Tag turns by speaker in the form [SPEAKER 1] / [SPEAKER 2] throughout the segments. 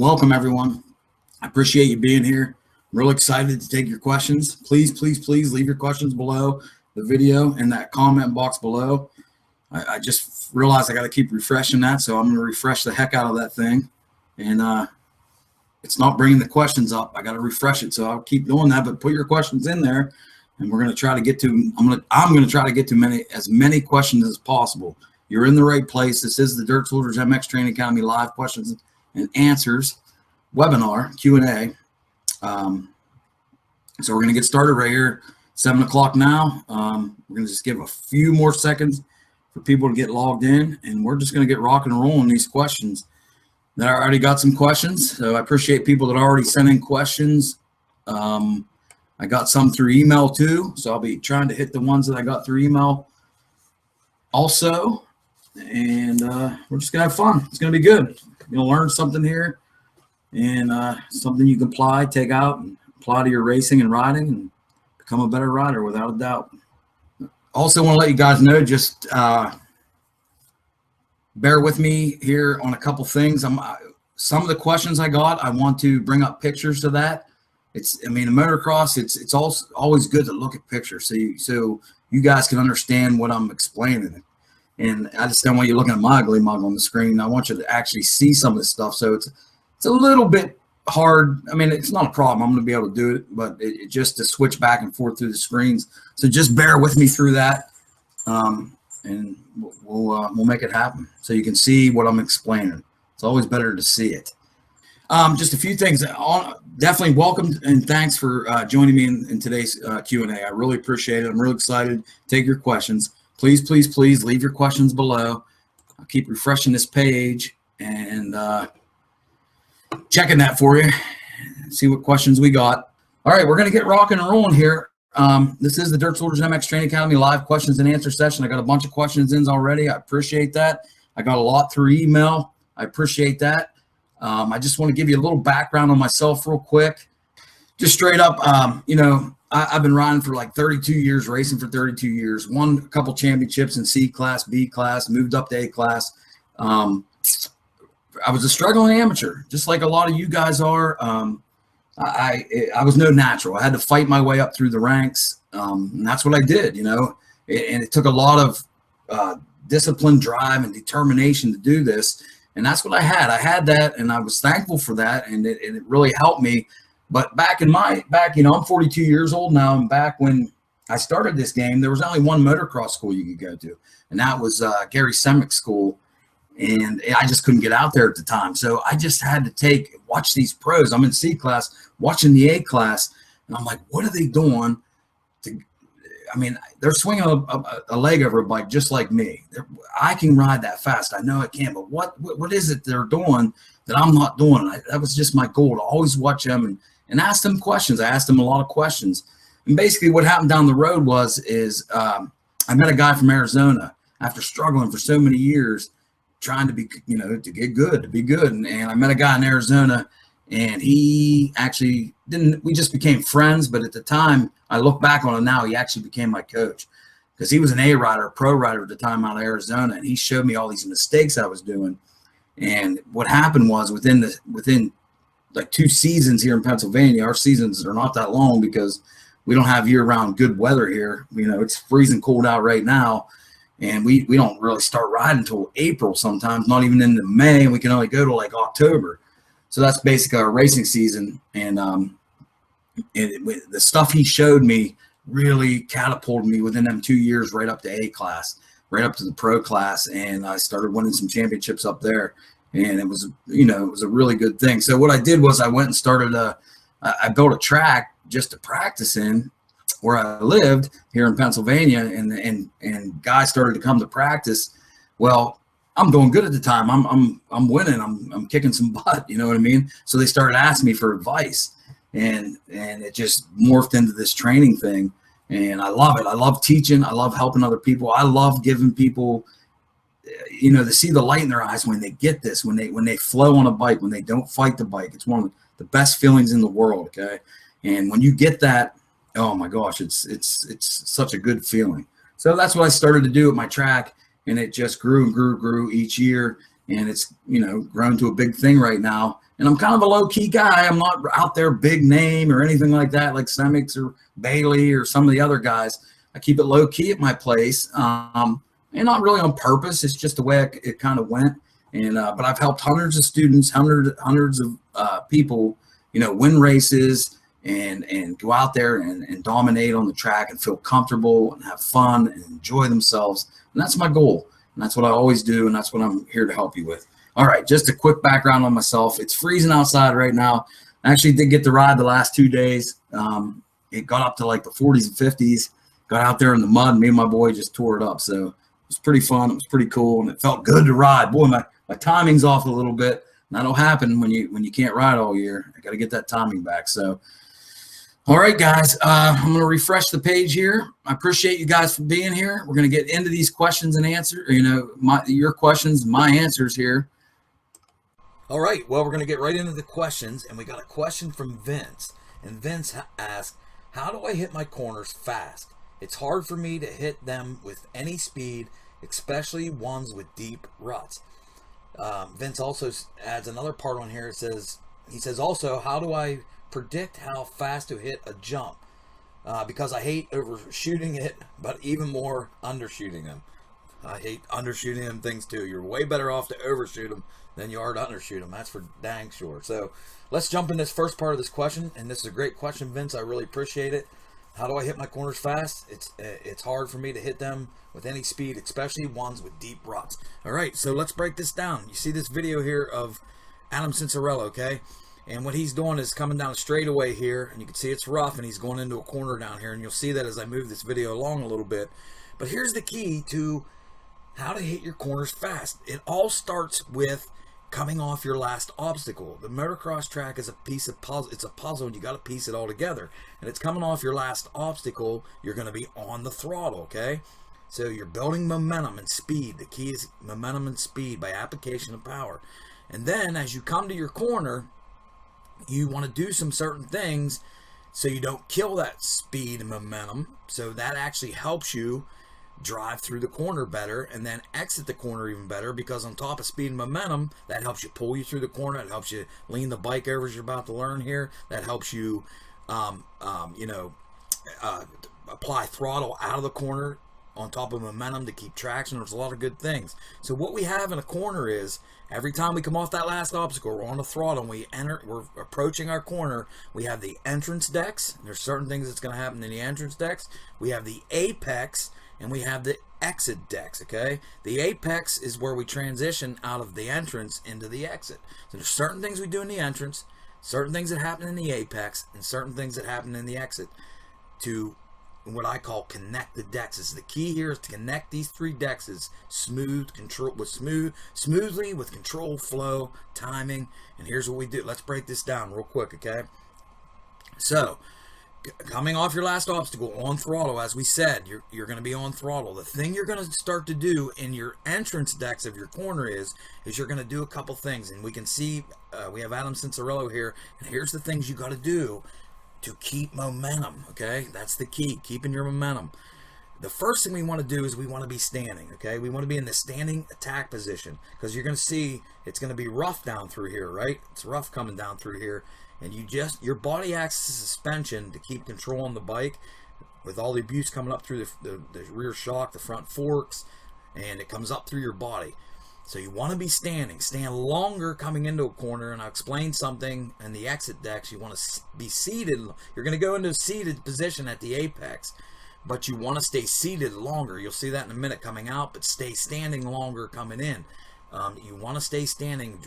[SPEAKER 1] welcome everyone. I appreciate you being here. I'm real excited to take your questions. Please, please, please leave your questions below the video in that comment box below. I just realized I got to keep refreshing that, so I'm going to refresh the heck out of that thing. And it's not bringing the questions up. I got to refresh it, so I'll keep doing that. But put your questions in there, and we're going to try to get to. I'm going to try to get to as many questions as possible. You're in the right place. This is the Dirt Soldiers MX Training Academy live questions and answers webinar Q&A. So we're going to get started right here, 7 o'clock now. We're going to just give a few more seconds for people to get logged in, and we're just going to get rock and roll on these questions. I already got some questions, so I appreciate people that already sent in questions. I got some through email too, so I'll be trying to hit the ones that I got through email also. And we're just gonna have fun. It's gonna be good. You'll learn something here, and something you can apply, take out, and apply to your racing and riding, and become a better rider without a doubt. Also, want to let you guys know, just bear with me here on a couple things. Some of the questions I got, I want to bring up pictures to that. I mean, in motocross, it's also always good to look at pictures so you guys can understand what I'm explaining. And I just don't want you looking at my ugly mug on the screen. I want you to actually see some of this stuff. So it's a little bit hard. I mean, it's not a problem. I'm going to be able to do it, but it just to switch back and forth through the screens. So just bear with me through that, and we'll make it happen so you can see what I'm explaining. It's always better to see it. Just a few things. Definitely welcome and thanks for joining me in today's Q&A. I really appreciate it. I'm really excited to take your questions. Please, please, please leave your questions below. I'll keep refreshing this page and checking that for you. See what questions we got. All right, we're going to get rocking and rolling here. This is the Dirt Soldiers MX Training Academy live questions and answer session. I got a bunch of questions in already. I appreciate that. I got a lot through email. I appreciate that. I just want to give you a little background on myself real quick. Just straight up, I've been riding for like 32 years, racing for 32 years, won a couple championships in C class, B class, moved up to A class. I was a struggling amateur, just like a lot of you guys are. I was no natural. I had to fight my way up through the ranks, and that's what I did, and it took a lot of discipline, drive, and determination to do this, and that's what I had. I had that, and I was thankful for that, and it really helped me. But back, I'm 42 years old now, and back when I started this game, there was only one motocross school you could go to, and that was Gary Semick's school, and I just couldn't get out there at the time. So I just had to watch these pros. I'm in C class, watching the A class, and I'm like, what are they doing? They're swinging a leg over a bike just like me. I can ride that fast. I know I can, but what is it they're doing that I'm not doing? That was just my goal, to always watch them and ask them questions. I asked them a lot of questions. And basically what happened down the road I met a guy from Arizona after struggling for so many years, trying to be, to get good, to be good. And I met a guy in Arizona, and he actually we just became friends. But at the time, I look back on it now, he actually became my coach, because he was an A rider, a pro rider at the time out of Arizona. And he showed me all these mistakes I was doing. And what happened was within like 2 seasons here in Pennsylvania, our seasons are not that long because we don't have year-round good weather here. It's freezing cold out right now, and we don't really start riding until April sometimes, not even into May, and we can only go to like October. So that's basically our racing season. And the stuff he showed me really catapulted me within them 2 years right up to A class, right up to the pro class, and I started winning some championships up there. And it was, it was a really good thing. So what I did was I went and started I built a track just to practice in where I lived here in Pennsylvania, and guys started to come to practice. Well, I'm doing good at the time. I'm winning. I'm kicking some butt. You know what I mean? So they started asking me for advice, and it just morphed into this training thing. And I love it. I love teaching. I love helping other people. I love giving people, to see the light in their eyes when they get this, when they flow on a bike, when they don't fight the bike. It's one of the best feelings in the world. Okay. And when you get that, oh my gosh, it's such a good feeling. So that's what I started to do at my track, and it just grew and grew each year. and it's, you know, grown to a big thing right now. And I'm kind of a low-key guy. I'm not out there big name or anything like that, like Semix or Bailey or some of the other guys. I keep it low-key at my place, and not really on purpose. It's just the way it kind of went. And but I've helped hundreds of students, hundreds of people, you know, win races and go out there and dominate on the track and feel comfortable and have fun and enjoy themselves. And that's my goal. And that's what I always do. And that's what I'm here to help you with. All right, just a quick background on myself. It's freezing outside right now. I actually did get to ride the last 2 days. It got up to like the 40s and 50s. Got out there in the mud. Me and my boy just tore it up. So it was pretty fun. It was pretty cool, and it felt good to ride. Boy, my timing's off a little bit. And that'll happen when you can't ride all year. I got to get that timing back. So, all right, guys, I'm going to refresh the page here. I appreciate you guys for being here. We're going to get into these questions and answers. You know, your questions, my answers here.
[SPEAKER 2] All right, well, we're going to get right into the questions, and we got a question from Vince. And Vince asked, how do I hit my corners fast? It's hard for me to hit them with any speed, especially ones with deep ruts. Vince also adds another part on here. He says also, how do I predict how fast to hit a jump? Because I hate overshooting it, but even more undershooting them. I hate undershooting them things too. You're way better off to overshoot them than you are to undershoot them. That's for dang sure. So let's jump in this first part of this question. And this is a great question, Vince. I really appreciate it. How do I hit my corners fast? It's hard for me to hit them with any speed, especially ones with deep ruts. All right, so let's break this down. You see this video here of Adam Cincerello, okay? And what he's doing is coming down a straightaway here, and you can see it's rough, and he's going into a corner down here, and you'll see that as I move this video along a little bit. But here's the key to how to hit your corners fast. It all starts with coming off your last obstacle. The motocross track is a piece of puzzle. It's a puzzle, and you got to piece it all together. And it's coming off your last obstacle. You're going to be on the throttle, okay? So you're building momentum and speed. The key is momentum and speed by application of power. And then as you come to your corner, you want to do some certain things so you don't kill that speed and momentum. So that actually helps you drive through the corner better and then exit the corner even better, because on top of speed and momentum, that helps you pull you through the corner. It helps you lean the bike over as you're about to learn here. That helps you, apply throttle out of the corner on top of momentum to keep traction. There's a lot of good things. So what we have in a corner is every time we come off that last obstacle, we're on the throttle and we're approaching our corner. We have the entrance decks. There's certain things that's going to happen in the entrance decks. We have the apex, and we have the exit decks, okay? The apex is where we transition out of the entrance into the exit. So there's certain things we do in the entrance, certain things that happen in the apex, and certain things that happen in the exit to what I call connect the decks. The key here is to connect these three decks smoothly with control, flow, timing. And here's what we do. Let's break this down real quick, okay? So coming off your last obstacle on throttle, as we said, you're going to be on throttle. The thing you're going to start to do in your entrance decks of your corner is you're going to do a couple things. And we can see we have Adam Cincerello here, and here's the things you got to do to keep momentum, okay? That's the key, keeping your momentum. The first thing we want to do is we want to be standing, okay? We want to be in the standing attack position, because you're going to see it's going to be rough down through here, right? It's rough coming down through here. And your body acts as suspension to keep control on the bike with all the abuse coming up through the rear shock, the front forks, and it comes up through your body. So you want to be standing. Stand longer coming into a corner, and I'll explain something in the exit decks. You want to be seated. You're going to go into a seated position at the apex, but you want to stay seated longer. You'll see that in a minute coming out, but stay standing longer coming in. You want to stay standing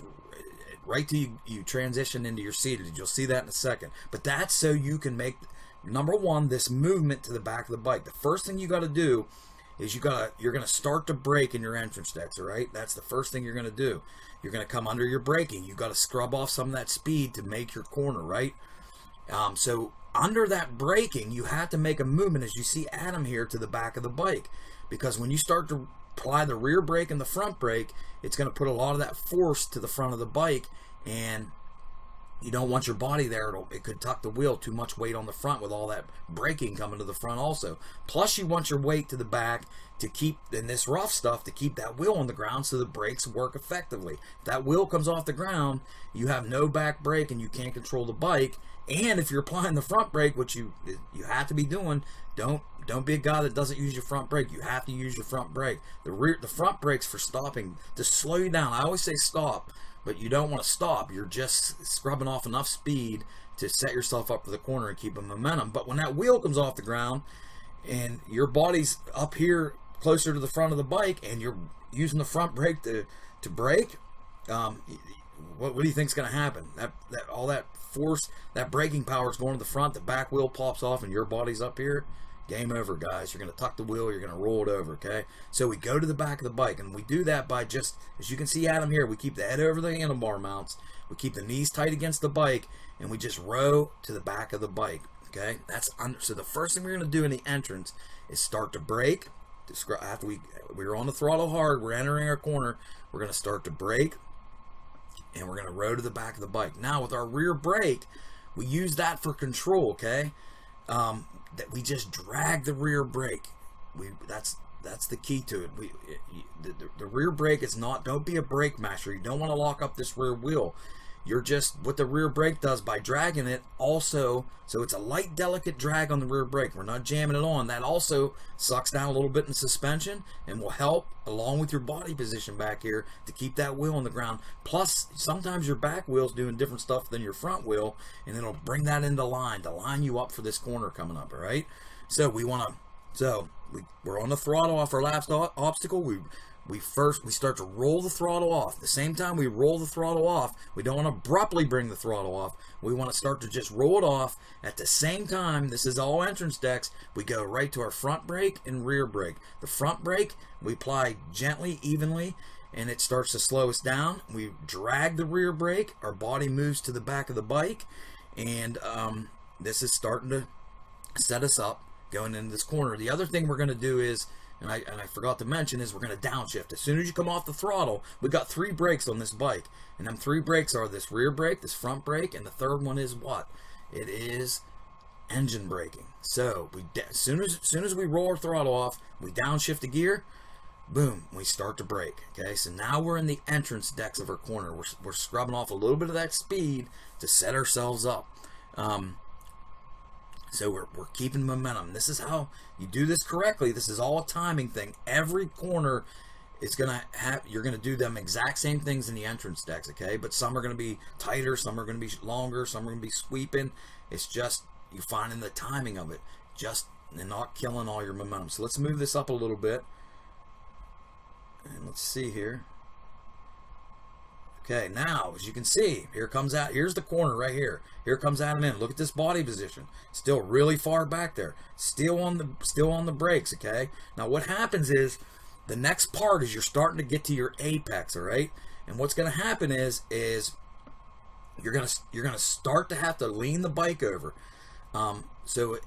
[SPEAKER 2] right till you transition into your seated. You'll see that in a second. But that's so you can make, number one, this movement to the back of the bike. The first thing you got to do is you're going to start to brake in your entrance decks, all right? That's the first thing you're going to do. You're going to come under your braking. You got to scrub off some of that speed to make your corner, right? So under that braking, you have to make a movement, as you see Adam here, to the back of the bike, because when you start to apply the rear brake and the front brake, it's going to put a lot of that force to the front of the bike, and you don't want your body there. It could tuck the wheel, too much weight on the front with all that braking coming to the front also. Plus you want your weight to the back to keep, in this rough stuff, to keep that wheel on the ground so the brakes work effectively. If that wheel comes off the ground, you have no back brake and you can't control the bike. And if you're applying the front brake, which you have to be doing, don't be a guy that doesn't use your front brake. You have to use your front brake. The front brake's for stopping, to slow you down. I always say stop, but you don't want to stop. You're just scrubbing off enough speed to set yourself up for the corner and keep a momentum. But when that wheel comes off the ground and your body's up here closer to the front of the bike and you're using the front brake to brake, what do you think's going to happen? All that force, that braking power is going to the front, the back wheel pops off and your body's up here. Game over, guys. You're going to tuck the wheel, you're going to roll it over, okay? So we go to the back of the bike, and we do that by just, as you can see Adam here, we keep the head over the handlebar mounts, we keep the knees tight against the bike, and we just row to the back of the bike, okay? So the first thing we're going to do in the entrance is start to brake. After we're on the throttle hard, we're entering our corner, we're going to start to brake, and we're going to row to the back of the bike. Now, with our rear brake, we use that for control, okay? That we just drag the rear brake. That's the key to it. The rear brake is not, don't be a brake masher. You don't want to lock up this rear wheel. You're just, what the rear brake does by dragging it also, so it's a light, delicate drag on the rear brake. We're not jamming it on. That also sucks down a little bit in suspension and will help, along with your body position back here, to keep that wheel on the ground. Plus, sometimes your back wheel's doing different stuff than your front wheel, and it'll bring that into line to line you up for this corner coming up, all right? So we're on the throttle off our last obstacle. We start to roll the throttle off. The same time we roll the throttle off, we don't want to abruptly bring the throttle off. We want to start to just roll it off. At the same time, this is all entrance decks, we go right to our front brake and rear brake. The front brake, we apply gently, evenly, and it starts to slow us down. We drag the rear brake, our body moves to the back of the bike, and this is starting to set us up going into this corner. The other thing we're going to do is, and I forgot to mention, is we're going to downshift. As soon as you come off the throttle, we got 3 brakes on this bike, and them 3 brakes are this rear brake, this front brake, and the third one is what? It is engine braking. So as soon as we roll our throttle off, we downshift the gear, boom, we start to brake. Okay, so now we're in the entrance decks of our corner. We're scrubbing off a little bit of that speed to set ourselves up. So we're keeping momentum. This is how you do this correctly. This is all a timing thing. Every corner is gonna have, you're gonna do them exact same things in the entrance decks, okay? But some are gonna be tighter, some are gonna be longer, some are gonna be sweeping. It's just you finding the timing of it, just and not killing all your momentum. So let's move this up a little bit, and let's see here. Okay, now as you can see, here's the corner right here. Here comes Adam in. Look at this body position. Still really far back there. Still on the brakes, okay? Now what happens is the next part is you're starting to get to your apex, all right? And what's going to happen is you're going to start to have to lean the bike over. So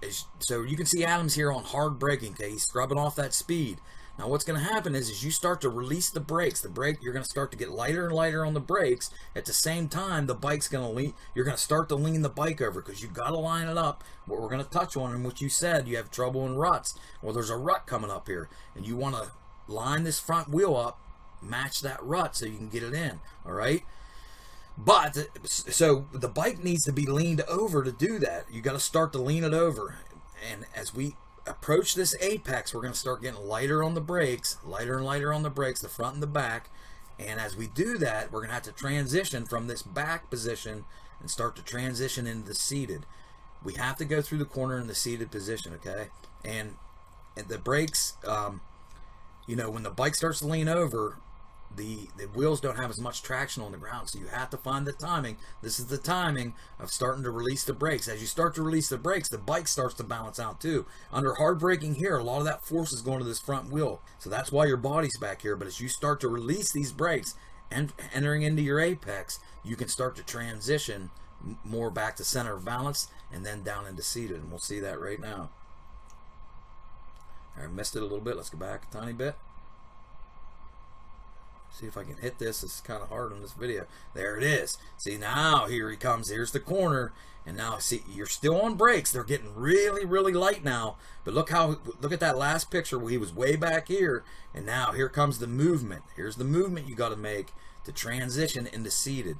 [SPEAKER 2] you can see Adam's here on hard braking, okay? He's scrubbing off that speed. Now what's going to happen is you start to release the brakes. You're going to start to get lighter and lighter on the brakes. At the same time, the bike's going to lean. You're going to start to lean the bike over because you've got to line it up. What we're going to touch on, and what you said, you have trouble in ruts. Well, there's a rut coming up here, and you want to line this front wheel up, match that rut so you can get it in. All right. But so the bike needs to be leaned over to do that. You got to start to lean it over, and as we approach this apex, we're going to start getting lighter on the brakes, lighter and lighter on the brakes, the front and the back. And as we do that, we're going to have to transition from this back position and start to transition into the seated. We have to go through the corner in the seated position, okay? And the brakes, when the bike starts to lean over, the wheels don't have as much traction on the ground, so you have to find the timing. This is the timing of starting to release the brakes. As you start to release the brakes, the bike starts to balance out too. Under hard braking here, a lot of that force is going to this front wheel, so that's why your body's back here. But as you start to release these brakes and entering into your apex, you can start to transition more back to center of balance and then down into seated, and we'll see that right now. I missed it a little bit. Let's go back a tiny bit. See if I can hit this. It's kind of hard on this video. There it is. See, now here he comes. Here's the corner. And now, see, you're still on brakes. They're getting really, really light now. But look at that last picture where he was way back here. And now here comes the movement. Here's the movement you got to make to transition into seated.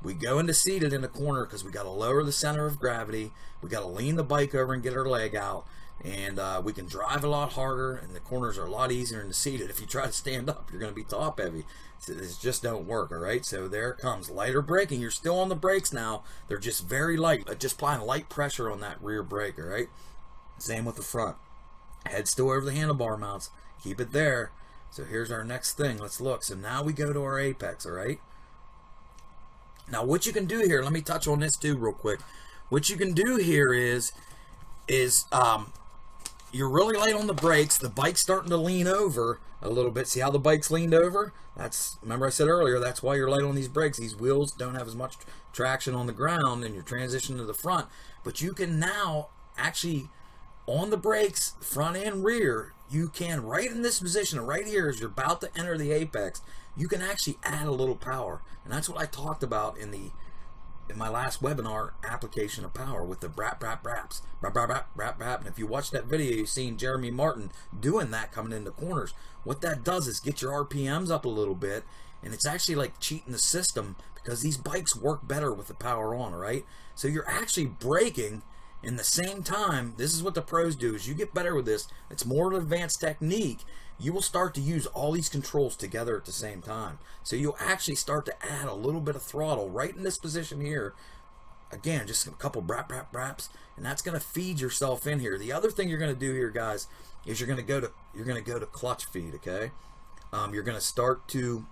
[SPEAKER 2] We go into seated in the corner because we got to lower the center of gravity. We got to lean the bike over and get our leg out. And we can drive a lot harder, and the corners are a lot easier in the seated. If you try to stand up, you're going to be top heavy. So this just don't work, all right? So there it comes, lighter braking. You're still on the brakes now. They're just very light, just applying light pressure on that rear brake, all right? Same with the front. Head still over the handlebar mounts. Keep it there. So here's our next thing. Let's look. So now we go to our apex, all right? Now what you can do here, let me touch on this too real quick. What you can do here is you're really light on the brakes. The bike's starting to lean over a little bit. See how the bike's leaned over? Remember I said earlier, that's why you're light on these brakes. These wheels don't have as much traction on the ground, and you're transitioning to the front. But you can now actually, on the brakes, front and rear, you can, right in this position, right here, as you're about to enter the apex, you can actually add a little power. And that's what I talked about in my last webinar, application of power, with the brap, brap, braps, brap, brap, brap, brap, brap. And if you watch that video, you've seen Jeremy Martin doing that coming into corners. What that does is get your RPMs up a little bit, and it's actually like cheating the system, because these bikes work better with the power on, right? So you're actually braking in the same time. This is what the pros do. Is you get better with this, it's more an advanced technique. You will start to use all these controls together at the same time. So you'll actually start to add a little bit of throttle right in this position here. Again, just a couple brap, brap, braps, and that's going to feed yourself in here. The other thing you're going to do here, guys, is you're going to go to clutch feed. Okay, you're going to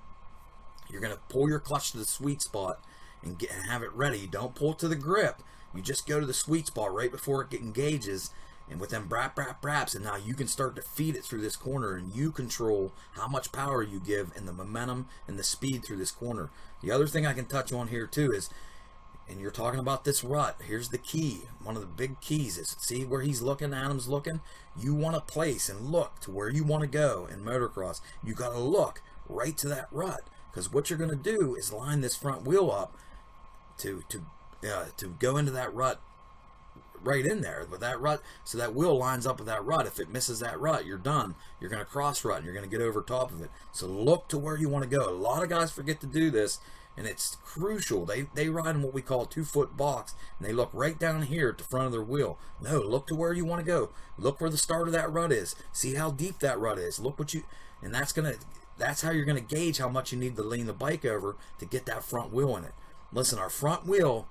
[SPEAKER 2] pull your clutch to the sweet spot and have it ready. Don't pull it to the grip. You just go to the sweet spot right before it engages. And with them brap, brap, braps, and now you can start to feed it through this corner, and you control how much power you give and the momentum and the speed through this corner. The other thing I can touch on here too is, and you're talking about this rut, here's the key. One of the big keys is, see where he's looking, Adam's looking? You want to place and look to where you want to go in motocross. You got to look right to that rut, because what you're going to do is line this front wheel up to go into that rut, right in there with that rut, so that wheel lines up with that rut. If it misses that rut, you're done. You're going to cross rut, and you're going to get over top of it. So look to where you want to go. A lot of guys forget to do this, and it's crucial. They ride in what we call a 2-foot box, and they look right down here at the front of their wheel. No, look to where you want to go. Look where the start of that rut is. See how deep that rut is. Look what you, and that's how you're going to gauge how much you need to lean the bike over to get that front wheel in it. Listen, our front wheel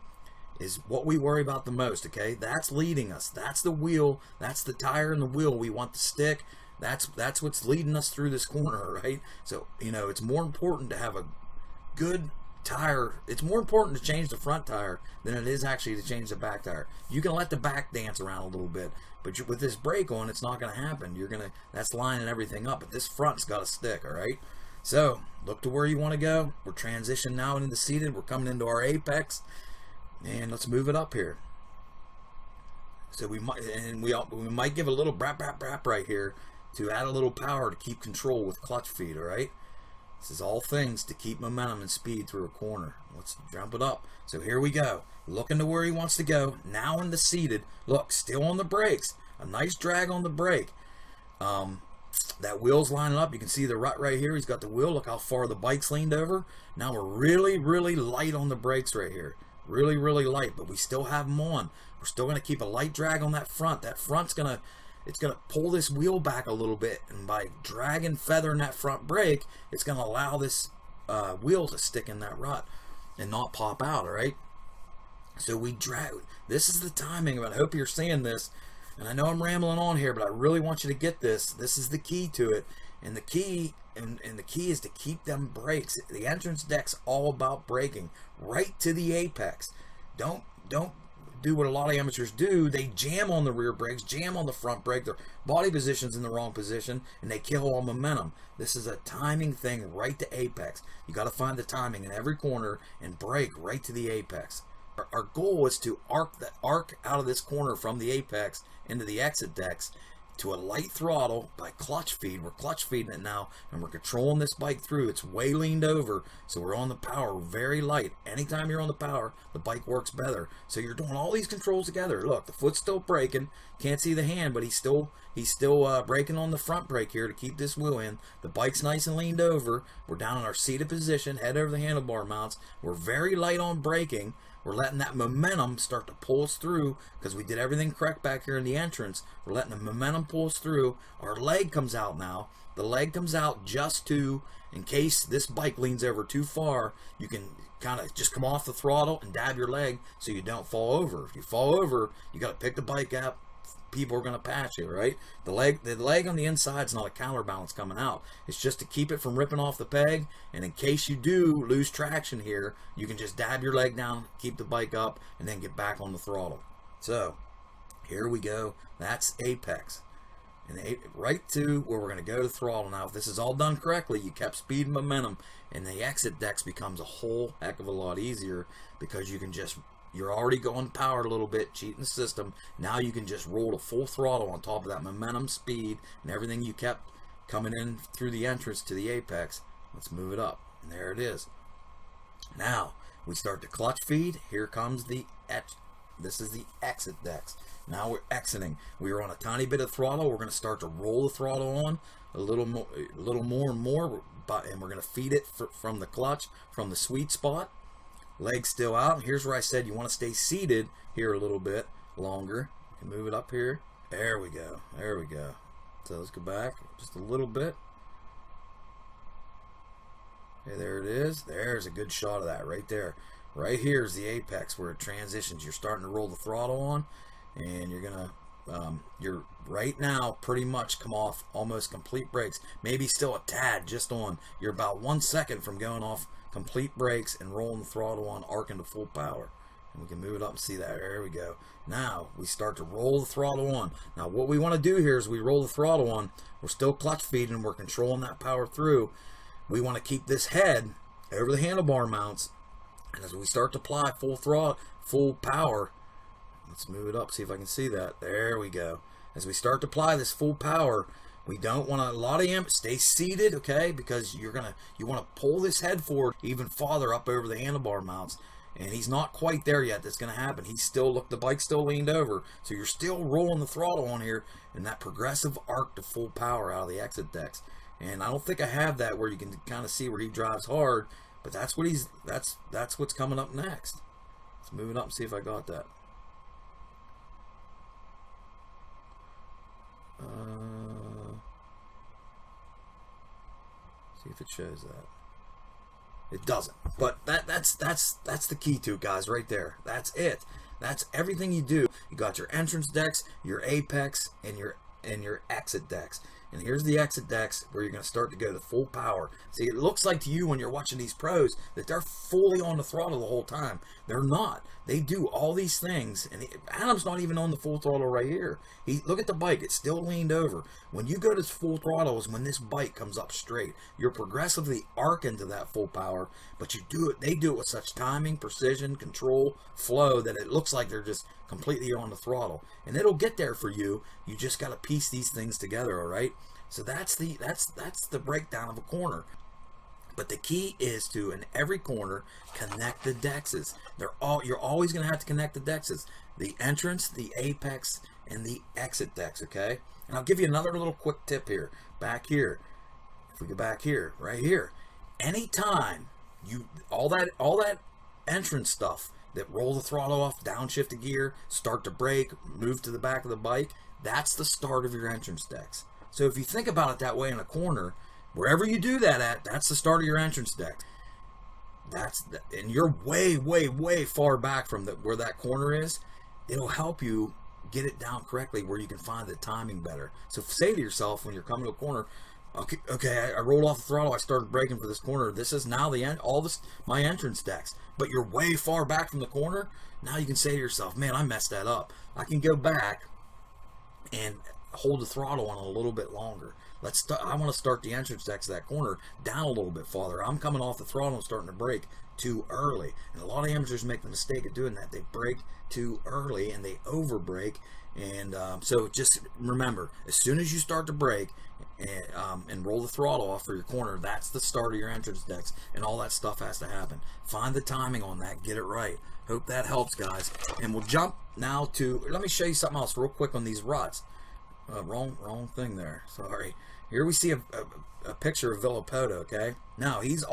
[SPEAKER 2] is what we worry about the most, okay? That's leading us. That's the wheel. That's the tire and the wheel we want to stick. That's what's leading us through this corner, right? So, it's more important to have a good tire. It's more important to change the front tire than it is actually to change the back tire. You can let the back dance around a little bit, but with this brake on, it's not going to happen. That's lining everything up, but this front's got to stick, all right? So, look to where you want to go. We're transitioning now into seated. We're coming into our apex. And let's move it up here. So we might give a little brap, brap, brap right here to add a little power to keep control with clutch feed, all right? This is all things to keep momentum and speed through a corner. Let's jump it up. So here we go. Looking to where he wants to go. Now in the seated. Look, still on the brakes. A nice drag on the brake. That wheel's lining up. You can see the rut right here. He's got the wheel. Look how far the bike's leaned over. Now we're really, really light on the brakes right here. Really, really light, but we still have them on. We're still going to keep a light drag on that front. That front's going to pull this wheel back a little bit, and by dragging, feathering that front brake, it's going to allow this wheel to stick in that rut and not pop out, all right? So we drag. This is the timing of it. I hope you're seeing this, and I know I'm rambling on here, but I really want you to get this. This is the key to it, and the key is to keep them brakes. The entrance deck's all about braking right to the apex. Don't do what a lot of amateurs do. They jam on the rear brakes, jam on the front brake. Their body position's in the wrong position, and they kill all momentum. This is a timing thing right to apex. You got to find the timing in every corner and brake right to the apex. Our goal is to arc out of this corner from the apex into the exit decks to a light throttle by clutch feed. We're clutch feeding it now, and we're controlling this bike through. It's way leaned over, so we're on the power very light. Anytime you're on the power, the bike works better. So you're doing all these controls together. Look, the foot's still braking. Can't see the hand, but he's still braking on the front brake here to keep this wheel in. The bike's nice and leaned over. We're down in our seated position, head over the handlebar mounts. We're very light on braking. We're letting that momentum start to pull us through because we did everything correct back here in the entrance. We're letting the momentum pull us through. Our leg comes out now. The leg comes out just to, in case this bike leans over too far, you can kind of just come off the throttle and dab your leg so you don't fall over. If you fall over, you got to pick the bike up. People are going to pass you, right? The leg on the inside is not a counterbalance coming out. It's just to keep it from ripping off the peg. And in case you do lose traction here, you can just dab your leg down, keep the bike up, and then get back on the throttle. So here we go. That's apex. And right to where we're going to go to throttle. Now, if this is all done correctly, you kept speed and momentum, and the exit decks becomes a whole heck of a lot easier because you can just, you're already going power a little bit, cheating the system. Now you can just roll to full throttle on top of that momentum, speed, and everything you kept coming in through the entrance to the apex. Let's move it up. And there it is. Now, we start to clutch feed. Here comes this is the exit decks. Now we're exiting. We are on a tiny bit of throttle. We're going to start to roll the throttle on a little more and more, and we're going to feed it from the clutch, from the sweet spot. Legs still out. Here's where I said you want to stay seated here a little bit longer. You can move it up here. There we go. There we go. So let's go back just a little bit. Okay, there it is. There's a good shot of that right there. Right here is the apex where it transitions. You're starting to roll the throttle on, and you're gonna you're right now pretty much come off almost complete brakes. Maybe still a tad just on. You're about 1 second from going off complete brakes and rolling the throttle on, arcing to full power. And we can move it up and see that. There we go. Now we start to roll the throttle on. Now what we want to do here is we roll the throttle on. We're still clutch feeding. We're controlling that power through. We want to keep this head over the handlebar mounts. And as we start to apply full throttle, full power, let's move it up, see if I can see that. There we go. As we start to apply this full power, we don't want a lot of amp. Stay seated, okay? Because you want to pull this head forward even farther up over the handlebar mounts. And he's not quite there yet. That's going to happen. He's still, look, the bike's still leaned over. So you're still rolling the throttle on here, and that progressive arc to full power out of the exit decks. And I don't think I have that where you can kind of see where he drives hard, but that's what that's what's coming up next. Let's move it up and see if I got that. See if it shows that. It doesn't, but that's the key to it, guys, right there. That's it. That's everything you do. You got your entrance decks, your apex, and your exit decks. And here's the exit decks where you're going to start to go to full power. See, it looks like to you when you're watching these pros that they're fully on the throttle the whole time. They're not. They do all these things. And Adam's not even on the full throttle right here. Look at the bike. It's still leaned over. When you go to full throttle is when this bike comes up straight. You're progressively arcing to that full power, but you do it. They do it with such timing, precision, control, flow that it looks like they're just completely on the throttle. And it'll get there for you. You just got to piece these things together, all right? So that's the breakdown of a corner. But the key is to, in every corner, connect the dexes. You're always going to have to connect the dexes. The entrance, the apex, and the exit dex, okay? And I'll give you another little quick tip here. Back here. If we go back here, right here. Anytime all that entrance stuff, that roll the throttle off, downshift the gear, start to brake, move to the back of the bike, that's the start of your entrance decks. So if you think about it that way in a corner, wherever you do that at, that's the start of your entrance deck. And you're way, way, way far back from where that corner is. It'll help you get it down correctly where you can find the timing better. So say to yourself when you're coming to a corner, okay, I rolled off the throttle, I started braking for this corner. This is now the end, my entrance decks. But you're way far back from the corner. Now you can say to yourself, man, I messed that up. I can go back and hold the throttle on a little bit longer. I want to start the entrance decks of that corner down a little bit farther. I'm coming off the throttle and starting to brake too early. And a lot of amateurs make the mistake of doing that. They brake too early and they over brake. And so just remember, as soon as you start to brake and roll the throttle off for your corner, that's the start of your entrance decks, and all that stuff has to happen. Find the timing on that, get it right. Hope that helps, guys. And we'll jump now to, let me show you something else real quick on these ruts. Wrong thing there, sorry. Here we see a picture of Villapoto, okay? Now he's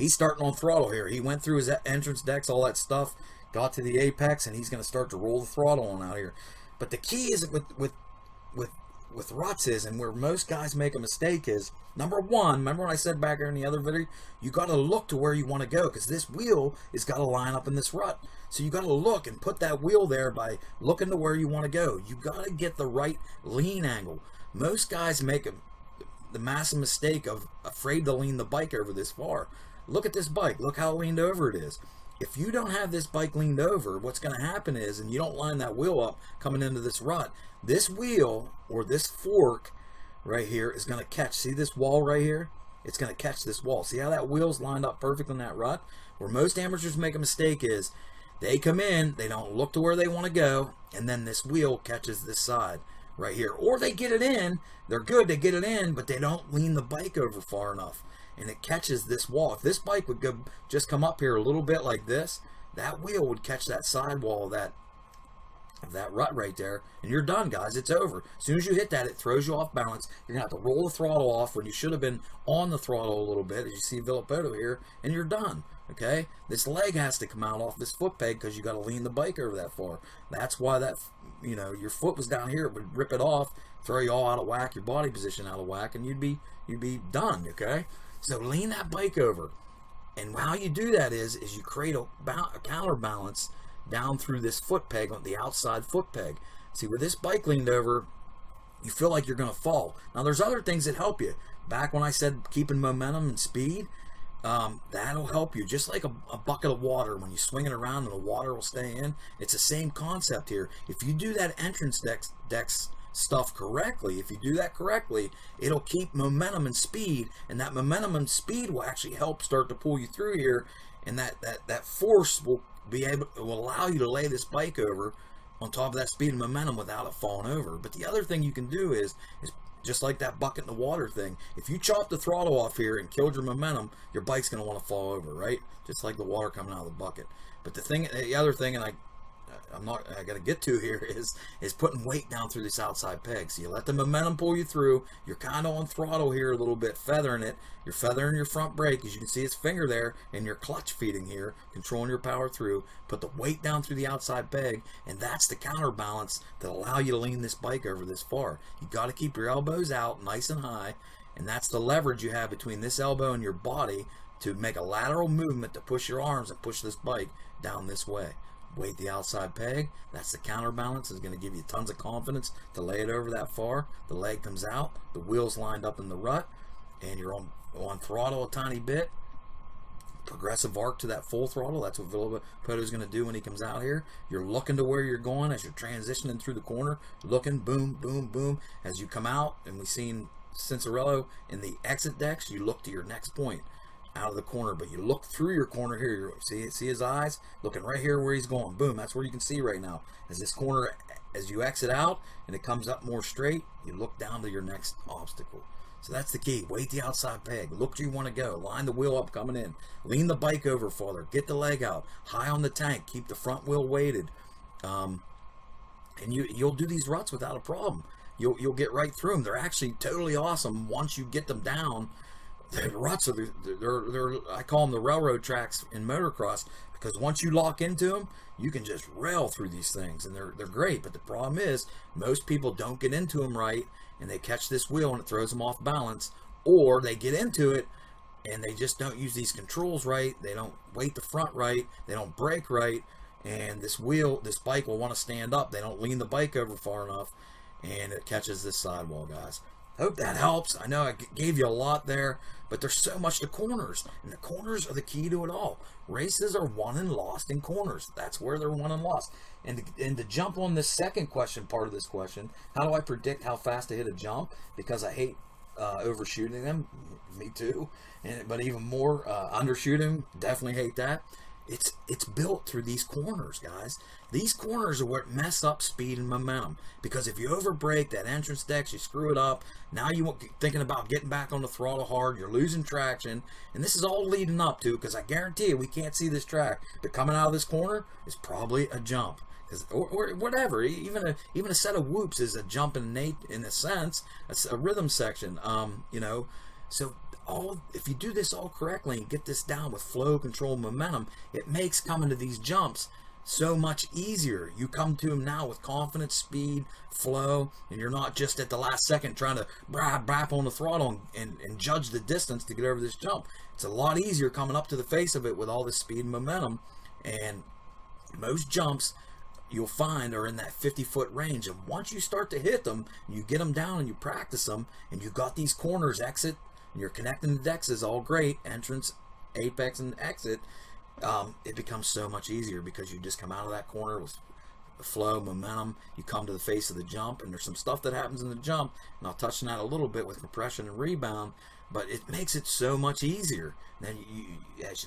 [SPEAKER 2] starting on throttle here. He went through his entrance decks, all that stuff, got to the apex, and he's going to start to roll the throttle on out here. But the key is with ruts is, and where most guys make a mistake is, number one, remember when I said back here in the other video, you got to look to where you want to go, because this wheel is got to line up in this rut. So you got to look and put that wheel there by looking to where you want to go. You got to get the right lean angle. Most guys make the massive mistake of afraid to lean the bike over this far. Look at this bike. Look how leaned over it is. If you don't have this bike leaned over, what's going to happen is, and you don't line that wheel up coming into this rut, this wheel or this fork right here is going to catch. See this wall right here? It's going to catch this wall. See how that wheel's lined up perfect in that rut? Where most amateurs make a mistake is they come in, they don't look to where they want to go, and then this wheel catches this side right here. Or they get it in, they're good, they get it in, but they don't lean the bike over far enough, and it catches this wall. If this bike would go just come up here a little bit like this, that wheel would catch that sidewall of that rut right there, and you're done, guys. It's over. As soon as you hit that, it throws you off balance. You're gonna have to roll the throttle off when you should have been on the throttle a little bit, as you see Villapoto here, and you're done. Okay, this leg has to come out off this foot peg because you got to lean the bike over that far. That's why that, you know, your foot was down here, it would rip it off, throw you all out of whack, your body position out of whack, and you'd be done. Okay, so lean that bike over, and how you do that is you create a counterbalance down through this foot peg on the outside foot peg. See, with this bike leaned over, you feel like you're going to fall. Now, there's other things that help you. Back when I said keeping momentum and speed, that'll help you. Just like a bucket of water, when you swing it around and the water will stay in, it's the same concept here. If you do that entrance decks stuff correctly, if you do that correctly, it'll keep momentum and speed, and that momentum and speed will actually help start to pull you through here, and that force will allow you to lay this bike over on top of that speed and momentum without it falling over. But the other thing you can do is just like that bucket in the water thing. If you chop the throttle off here and killed your momentum, your bike's going to want to fall over, right? Just like the water coming out of the bucket. But the other thing, and I got to get to here is putting weight down through this outside peg. So you let the momentum pull you through. You're kind of on throttle here a little bit, feathering it. You're feathering your front brake, as you can see his finger there, and you're clutch feeding here, controlling your power through. Put the weight down through the outside peg, and that's the counterbalance that allow you to lean this bike over this far. You got to keep your elbows out nice and high, and that's the leverage you have between this elbow and your body to make a lateral movement to push your arms and push this bike down this way. Weight the outside peg, that's the counterbalance. Is going to give you tons of confidence to lay it over that far. The leg comes out, the wheel's lined up in the rut, and you're on throttle a tiny bit. Progressive arc to that full throttle. That's what Villapoto is going to do when he comes out here. You're looking to where you're going as you're transitioning through the corner, looking, boom, boom, boom. As you come out, and we've seen Cincerello in the exit decks, you look to your next point out of the corner, but you look through your corner here. You see his eyes looking right here where he's going. Boom, that's where you can see right now. As this corner, as you exit out and it comes up more straight, you look down to your next obstacle. So that's the key. Weight the outside peg. Look where you want to go. Line the wheel up coming in. Lean the bike over farther. Get the leg out. High on the tank. Keep the front wheel weighted. And you'll do these ruts without a problem. You'll get right through them. They're actually totally awesome once you get them down. The ruts are I call them the railroad tracks in motocross, because once you lock into them, you can just rail through these things, and they're great. But the problem is, most people don't get into them right, and they catch this wheel and it throws them off balance, or they get into it and they just don't use these controls right. They don't weight the front right. They don't brake right, and this bike will want to stand up. They don't lean the bike over far enough, and it catches this sidewall, guys. Hope that helps. I know I gave you a lot there, but there's so much to corners, and the corners are the key to it all. Races are won and lost in corners. That's where they're won and lost. And to jump on this second question, part of this question, how do I predict how fast to hit a jump? Because I hate overshooting them. Me too. But even more, undershooting, definitely hate that. It's built through these corners, guys. These corners are what mess up speed and momentum. Because if you overbrake that entrance deck, you screw it up. Now you're thinking about getting back on the throttle hard. You're losing traction. And this is all leading up to, because I guarantee you we can't see this track, but coming out of this corner is probably a jump. Or whatever. Even a set of whoops is a jump in a sense. It's a rhythm section. You know, so if you do this all correctly and get this down with flow, control, momentum, it makes coming to these jumps so much easier. You come to them now with confidence, speed, flow, and you're not just at the last second trying to brap on the throttle and judge the distance to get over this jump. It's a lot easier coming up to the face of it with all this speed and momentum. And most jumps you'll find are in that 50-foot range. And once you start to hit them, you get them down and you practice them, and you've got these corners, exit, and you're connecting the decks is all great, entrance, apex, and exit. It becomes so much easier because you just come out of that corner with flow, momentum. You come to the face of the jump, and there's some stuff that happens in the jump, and I'll touch on that a little bit with compression and rebound, but it makes it so much easier. Then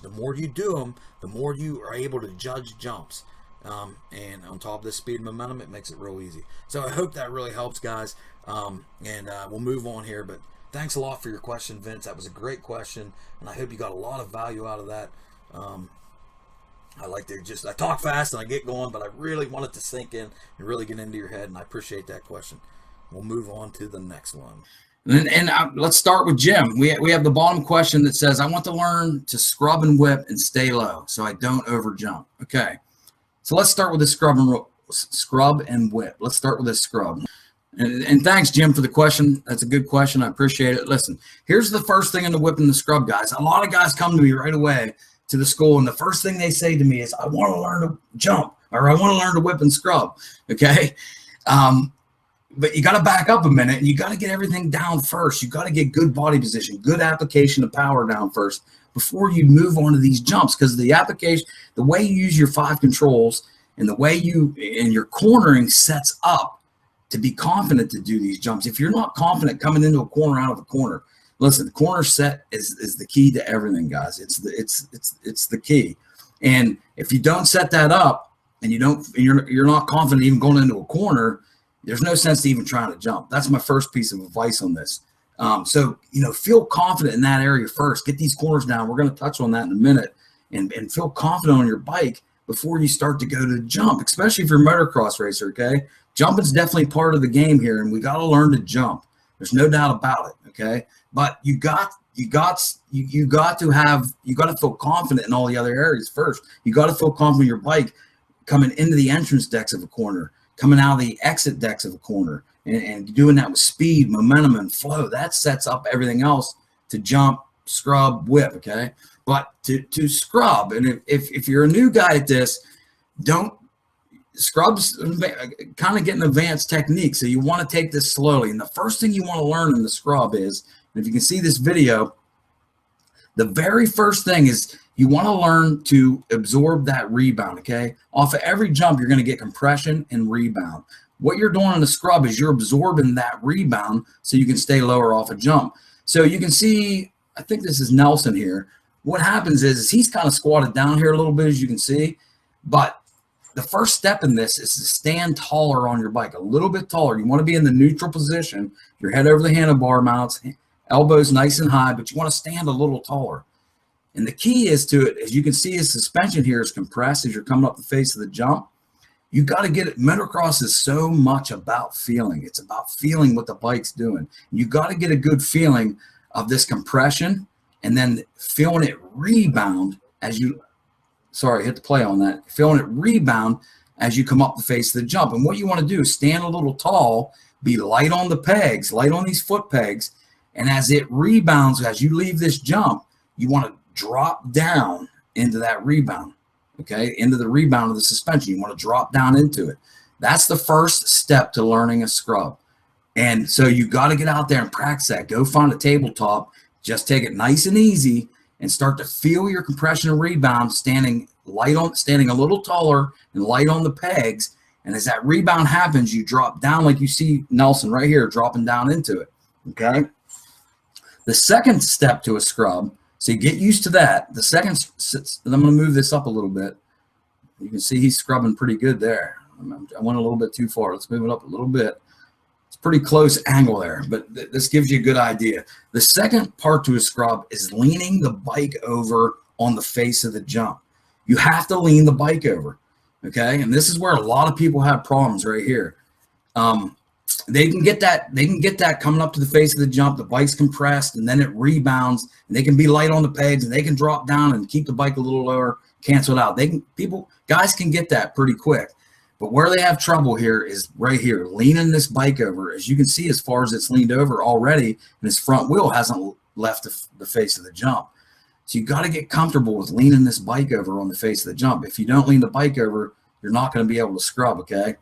[SPEAKER 2] the more you do them, the more you are able to judge jumps. And on top of this speed and momentum, it makes it real easy. So I hope that really helps, guys. We'll move on here, but thanks a lot for your question, Vince. That was a great question, and I hope you got a lot of value out of that. I talk fast and I get going, but I really want it to sink in and really get into your head, and I appreciate that question. We'll move on to the next one.
[SPEAKER 1] And let's start with Jim. We have the bottom question that says, I want to learn to scrub and whip and stay low so I don't over jump. Okay. So let's start with the scrub and whip. Let's start with this scrub. And thanks, Jim, for the question. That's a good question. I appreciate it. Listen, here's the first thing in the whip and the scrub, guys. A lot of guys come to me right away to the school, and the first thing they say to me is, I want to learn to jump, or I want to learn to whip and scrub. Okay. But you got to back up a minute, and you got to get everything down first. You got to get good body position, good application of power down first before you move on to these jumps, because the application, the way you use your 5 controls and the way your cornering sets up to be confident to do these jumps. If you're not confident coming into a corner, out of a corner, listen, the corner set is the key to everything, guys. It's the key. And if you don't set that up and you're not confident even going into a corner, there's no sense to even trying to jump. That's my first piece of advice on this. So, feel confident in that area first. Get these corners down. We're going to touch on that in a minute, and feel confident on your bike before you start to go to jump, especially if you're a motocross racer. Okay. Jumping's definitely part of the game here, and we got to learn to jump. There's no doubt about it. Okay. But you got to feel confident in all the other areas first. You got to feel confident in your bike coming into the entrance decks of a corner, coming out of the exit decks of a corner, and doing that with speed, momentum, and flow. That sets up everything else to jump, scrub, whip, okay? But to scrub, and if you're a new guy at this, scrub's kind of getting advanced technique, so you want to take this slowly. And the first thing you want to learn in the scrub is, and if you can see this video, the very first thing is you want to learn to absorb that rebound, okay? Off of every jump, you're going to get compression and rebound. What you're doing in the scrub is you're absorbing that rebound so you can stay lower off a jump. So you can see, I think this is Nelson here. What happens is he's kind of squatted down here a little bit, as you can see. But the first step in this is to stand taller on your bike, a little bit taller. You want to be in the neutral position, your head over the handlebar mounts, elbows nice and high, but you want to stand a little taller. And the key is to it, as you can see, his suspension here is compressed as you're coming up the face of the jump. You got to get it. Motocross is so much about feeling. It's about feeling what the bike's doing. You got to get a good feeling of this compression and then feeling it rebound as you, sorry, hit the play on that, feeling it rebound as you come up the face of the jump. And what you want to do is stand a little tall, be light on the pegs, light on these foot pegs. And as it rebounds, as you leave this jump, you want to drop down into that rebound, okay, into the rebound of the suspension. You want to drop down into it. That's the first step to learning a scrub. And so you got to get out there and practice that. Go find a tabletop, just take it nice and easy and start to feel your compression and rebound standing a little taller and light on the pegs. And as that rebound happens, you drop down like you see Nelson right here dropping down into it, okay? The second step to a scrub, so you get used to that. The second, I'm going to move this up a little bit. You can see he's scrubbing pretty good there. I went a little bit too far. Let's move it up a little bit. It's pretty close angle there, but this gives you a good idea. The second part to a scrub is leaning the bike over on the face of the jump. You have to lean the bike over, okay? And this is where a lot of people have problems right here. They can get that coming up to the face of the jump. The bike's compressed, and then it rebounds, and they can be light on the pegs, and they can drop down and keep the bike a little lower, cancel it out. Guys can get that pretty quick. But where they have trouble here is right here, leaning this bike over. As you can see, as far as it's leaned over already, and his front wheel hasn't left the face of the jump. So you got to get comfortable with leaning this bike over on the face of the jump. If you don't lean the bike over, you're not going to be able to scrub, okay?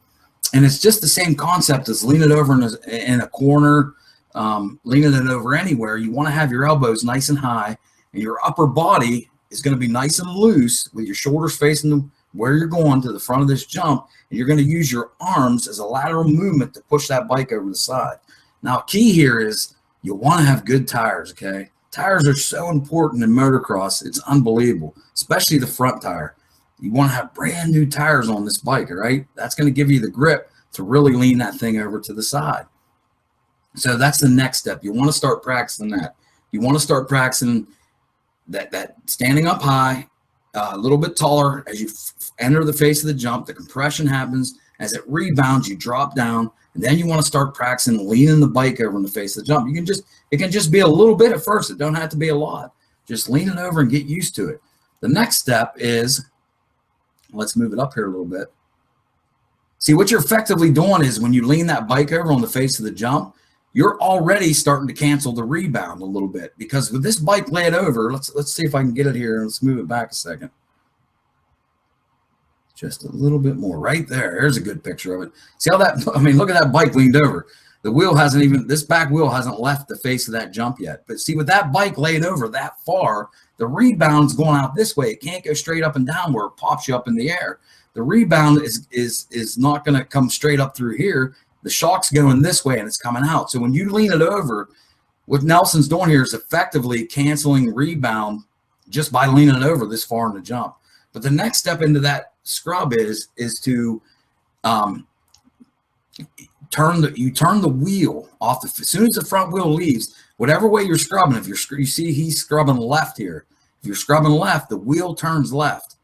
[SPEAKER 1] And it's just the same concept as leaning it over in a corner, leaning it over anywhere. You want to have your elbows nice and high, and your upper body is going to be nice and loose with your shoulders facing where you're going to the front of this jump, and you're going to use your arms as a lateral movement to push that bike over the side. Now, key here is you want to have good tires, okay? Tires are so important in motocross. It's unbelievable, especially the front tire. You want to have brand new tires on this bike, all right? That's going to give you the grip to really lean that thing over to the side. So that's the next step. You want to start practicing that. You want to start practicing that standing up high, a little bit taller as you enter the face of the jump. The compression happens. As it rebounds, you drop down, and then you want to start practicing leaning the bike over in the face of the jump. It can just be a little bit at first. It don't have to be a lot. Just lean it over and get used to it. The next step is, let's move it up here a little bit. See, what you're effectively doing is when you lean that bike over on the face of the jump, you're already starting to cancel the rebound a little bit, because with this bike laid over, let's see if I can get it here. Let's move it back a second. Just a little bit more right there. There's a good picture of it. See how that, I mean, look at that bike leaned over. The wheel hasn't even, this back wheel hasn't left the face of that jump yet. But see, with that bike laid over that far, the rebound's going out this way. It can't go straight up and down where it pops you up in the air. The rebound is not going to come straight up through here. The shock's going this way and it's coming out. So when you lean it over, what Nelson's doing here is effectively canceling rebound just by leaning it over this far in the jump. But the next step into that scrub is to turn the wheel off. As soon as the front wheel leaves, whatever way you're scrubbing, if you see he's scrubbing left here. If you're scrubbing left, the wheel turns left.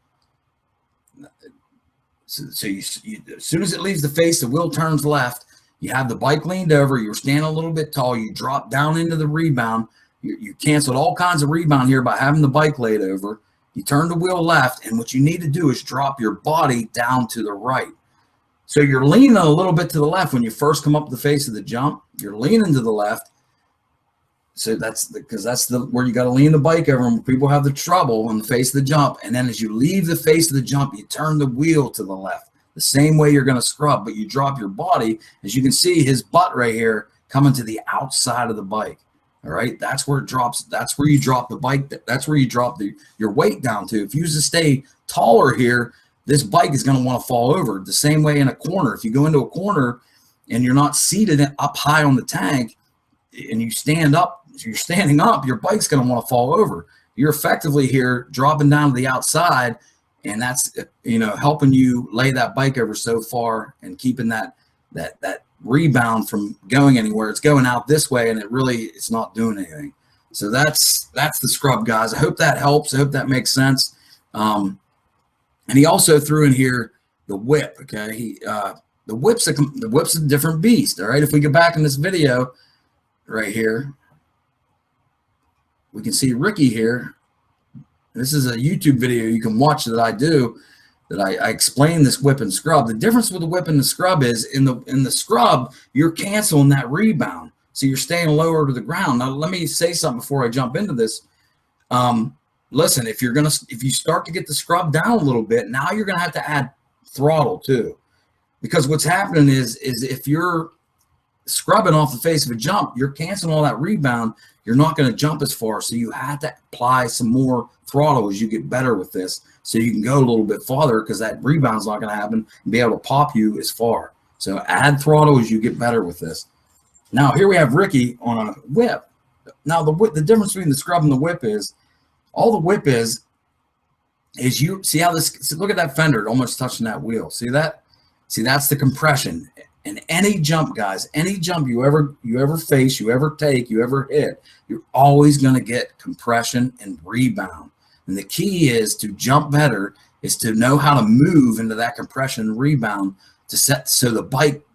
[SPEAKER 1] So you, as soon as it leaves the face, the wheel turns left. You have the bike leaned over. You're standing a little bit tall. You drop down into the rebound. You canceled all kinds of rebound here by having the bike laid over. You turn the wheel left, and what you need to do is drop your body down to the right. So you're leaning a little bit to the left when you first come up the face of the jump. You're leaning to the left. So that's where you got to lean the bike over, and people have the trouble on the face of the jump. And then as you leave the face of the jump, you turn the wheel to the left, the same way you're going to scrub, but you drop your body. As you can see, his butt right here coming to the outside of the bike. All right, that's where it drops. That's where you drop the bike. That's where you drop your weight down to. If you used to stay taller here, this bike is going to want to fall over. The same way in a corner. If you go into a corner and you're not seated up high on the tank, and you stand up, you're standing up, your bike's going to want to fall over. You're effectively here dropping down to the outside, and that's, you know, helping you lay that bike over so far and keeping that rebound from going anywhere. It's going out this way, and it's not doing anything. So that's the scrub, guys. I hope that helps. I hope that makes sense. And he also threw in here the whip. Okay, the whip's a different beast. All right, if we go back in this video right here, we can see Ricky here. This is a YouTube video you can watch that I do, that I explain this whip and scrub. The difference with the whip and the scrub is in the scrub, you're canceling that rebound. So you're staying lower to the ground. Now, let me say something before I jump into this. Listen, if you start to get the scrub down a little bit, now you're going to have to add throttle too. Because what's happening is if you're scrubbing off the face of a jump, you're canceling all that rebound. You're not going to jump as far. So you have to apply some more throttle as you get better with this, so you can go a little bit farther, because that rebound's not going to happen and be able to pop you as far. So add throttle as you get better with this. Now here we have Ricky on a whip. Now the difference between the scrub and the whip is, all the whip is you see how this, look at that fender almost touching that wheel. See that? See, that's the compression. And any jump, guys, any jump you ever face, you ever take, you ever hit, you're always going to get compression and rebound. And the key is to jump better, is to know how to move into that compression and rebound to set so the bike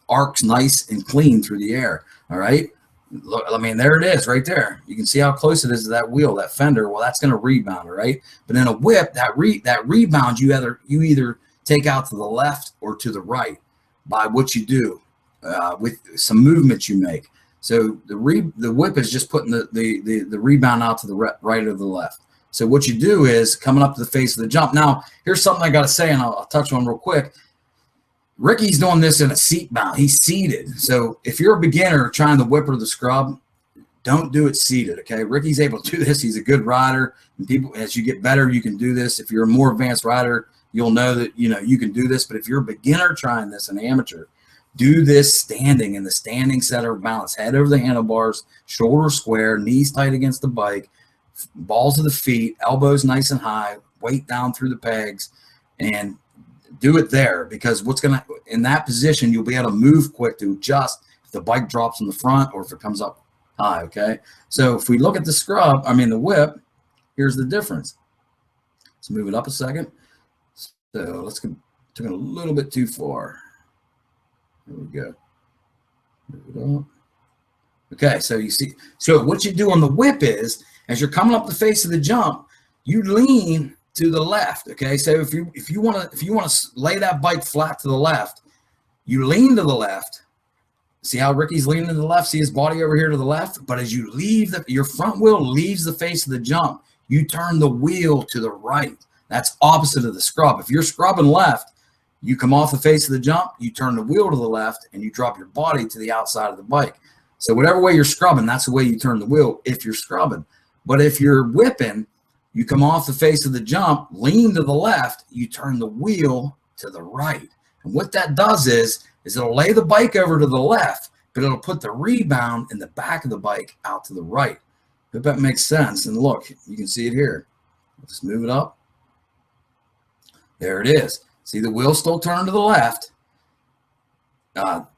[SPEAKER 1] arcs nice and clean through the air. All right. Look, I mean, there it is right there. You can see how close it is to that wheel, that fender. Well, that's going to rebound, all right? But in a whip, that rebound, you either take out to the left or to the right by what you do with some movements you make. So the whip is just putting the rebound out to the right or the left. So what you do is coming up to the face of the jump. Now, here's something I got to say, and I'll touch on real quick. Ricky's doing this in a seat mount. He's seated. So if you're a beginner trying the whip or the scrub, don't do it seated, okay? Ricky's able to do this. He's a good rider. And people, as you get better, you can do this. If you're a more advanced rider, you'll know that, you can do this. But if you're a beginner trying this, an amateur, do this standing in the standing center of balance. Head over the handlebars, shoulder square, knees tight against the bike, balls of the feet, elbows nice and high, weight down through the pegs, and do it there, because in that position, you'll be able to move quick to adjust if the bike drops in the front or if it comes up high, okay? So if we look at the whip, here's the difference. Let's move it up a second. So let's go, took it a little bit too far. There we go. Move it up. Okay, so you see, so what you do on the whip is, as you're coming up the face of the jump, you lean to the left. Okay, so if you want to lay that bike flat to the left, you lean to the left. See how Ricky's leaning to the left? See his body over here to the left? But as you leave, your front wheel leaves the face of the jump, you turn the wheel to the right. That's opposite of the scrub. If you're scrubbing left, you come off the face of the jump, you turn the wheel to the left, and you drop your body to the outside of the bike. So whatever way you're scrubbing, that's the way you turn the wheel if you're scrubbing. But if you're whipping, you come off the face of the jump, lean to the left, you turn the wheel to the right. And what that does is it'll lay the bike over to the left, but it'll put the rebound in the back of the bike out to the right. Hope that makes sense. And look, you can see it here. Let's move it up. There it is. See the wheel still turned to the left.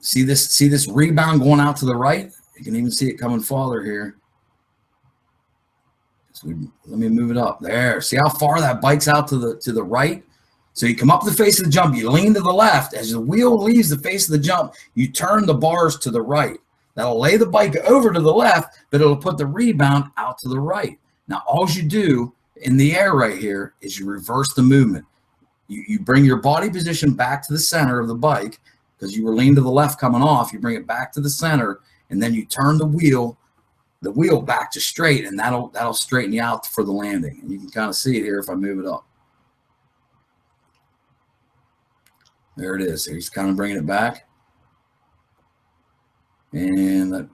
[SPEAKER 1] See this rebound going out to the right? You can even see it coming farther here. So let me move it up there. See how far that bike's out to the right? So you come up the face of the jump, you lean to the left. As the wheel leaves the face of the jump, you turn the bars to the right. That'll lay the bike over to the left, but it'll put the rebound out to the right. Now, all you do in the air right here is you reverse the movement. You bring your body position back to the center of the bike, because you were leaning to the left coming off. You bring it back to the center, and then you turn the wheel back to straight, and that'll straighten you out for the landing. And you can kind of see it here if I move it up. There it is. He's kind of bringing it back. And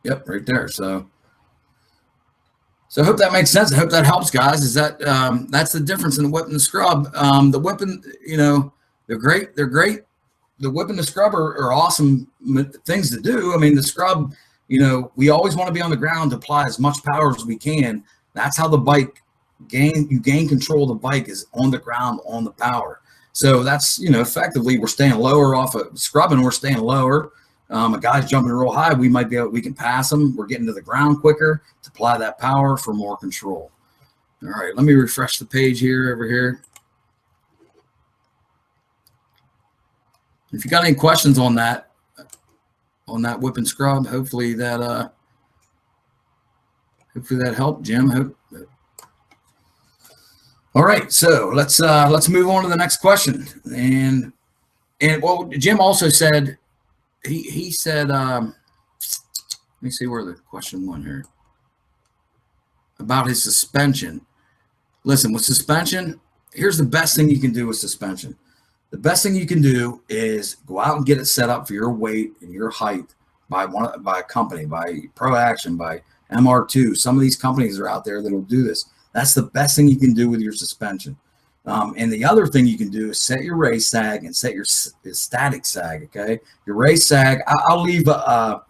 [SPEAKER 1] yep, right there. So I hope that makes sense. I hope that helps, guys. Is that that's the difference in the whip and the scrub. The whip and, they're great. They're great. The whip and the scrub are awesome things to do. I mean, the scrub, we always want to be on the ground to apply as much power as we can. That's how the bike you gain control of the bike, is on the ground, on the power. So that's, effectively we're staying lower off of scrubbing. We're staying lower. A guy's jumping real high, we can pass him. We're getting to the ground quicker to apply that power for more control. All right, let me refresh the page here over here. If you got any questions on that whip and scrub, hopefully that helped, Jim. All right, so let's move on to the next question. And well, Jim also said, he said, let me see where the question went here, about his suspension. Listen, with suspension, here's the best thing you can do with suspension. the best thing you can do is go out and get it set up for your weight and your height by a company, by Pro Action, by MR2. Some of these companies are out there that'll do this. That's the best thing you can do with your suspension. And the other thing you can do is set your race sag and set your static sag. Okay, your race sag. I'll leave a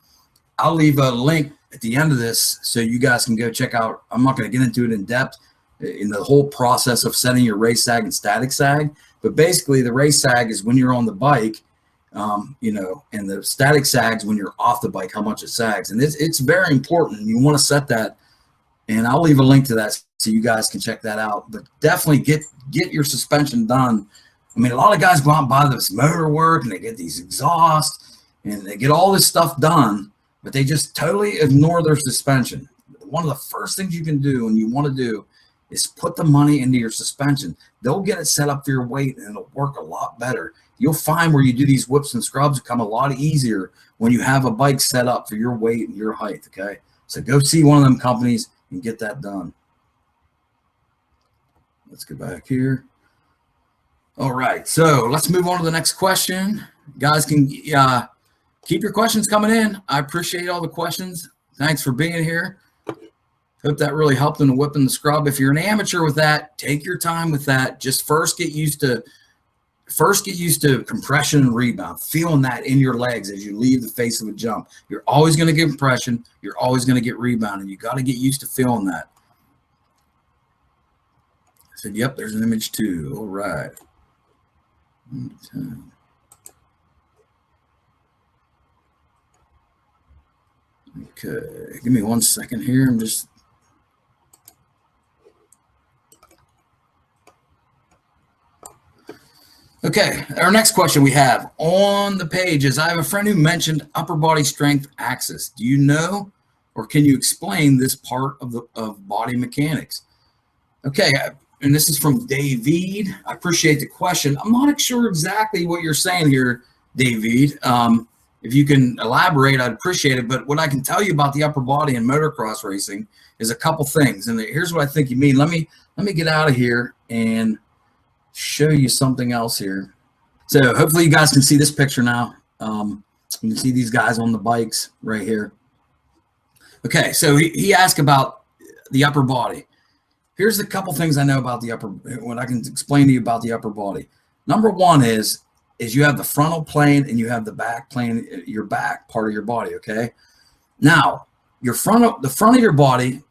[SPEAKER 1] link at the end of this so you guys can go check out. I'm not going to get into it in depth in the whole process of setting your race sag and static sag, but basically the race sag is when you're on the bike, you know, and the static sags when you're off the bike, how much it sags, and it's very important. You want to set that, and I'll leave a link to that so you guys can check that out. But definitely get your suspension done. I mean, a lot of guys go out and buy this motor work and they get these exhausts and they get all this stuff done, but they just totally ignore their suspension. One of the first things you can do and you want to do is put the money into your suspension. They'll get it set up for your weight and it'll work a lot better. You'll find where you do these whips and scrubs become a lot easier when you have a bike set up for your weight and your height, okay? So go see one of them companies and get that done. Let's go back here. All right, so let's move on to the next question. Guys can keep your questions coming in. I appreciate all the questions. Thanks for being here. Hope that really helped in the whip and the scrub. If you're an amateur with that, take your time with that. Just first get used to compression and rebound, feeling that in your legs as you leave the face of a jump. You're always going to get compression. You're always going to get rebound, and you got to get used to feeling that. I said, yep, there's an image too. All right. Okay, give me 1 second here. I'm just... Okay, our next question we have on the page is, I have a friend who mentioned upper body strength axis. Do you know, or can you explain this part of body mechanics? Okay, and this is from David. I appreciate the question. I'm not sure exactly what you're saying here, David. If you can elaborate, I'd appreciate it. But what I can tell you about the upper body in motocross racing is a couple things. And here's what I think you mean. Let me get out of here and show you something else here. So hopefully you guys can see this picture now. You can see these guys on the bikes right here. Okay, so he asked about the upper body. Here's a couple things I know about what I can explain to you about the upper body. Number one is you have the frontal plane and you have the back plane, your back part of your body, okay? Now, the front of your body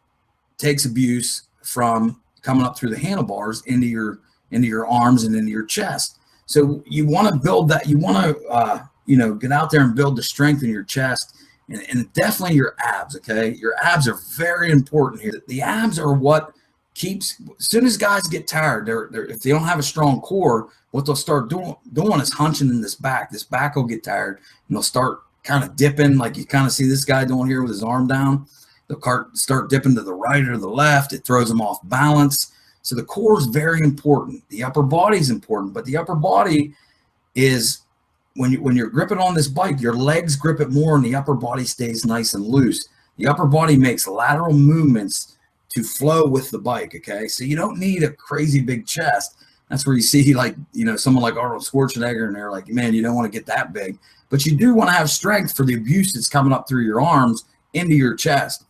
[SPEAKER 1] takes abuse from coming up through the handlebars into your arms and into your chest. So you want to build that. You want to, get out there and build the strength in your chest and definitely your abs. Okay. Your abs are very important here. The abs are what keeps, as soon as guys get tired, if they don't have a strong core, what they'll start doing is hunching in this back. This back will get tired and they'll start kind of dipping, like you kind of see this guy doing here with his arm down. They'll start dipping to the right or the left. It throws them off balance. So the core is very important. The upper body is important, but the upper body is when you're gripping on this bike, your legs grip it more and the upper body stays nice and loose. The upper body makes lateral movements to flow with the bike, okay? So you don't need a crazy big chest. That's where you see someone like Arnold Schwarzenegger and they're like, man, you don't want to get that big. But you do want to have strength for the abuse that's coming up through your arms into your chest.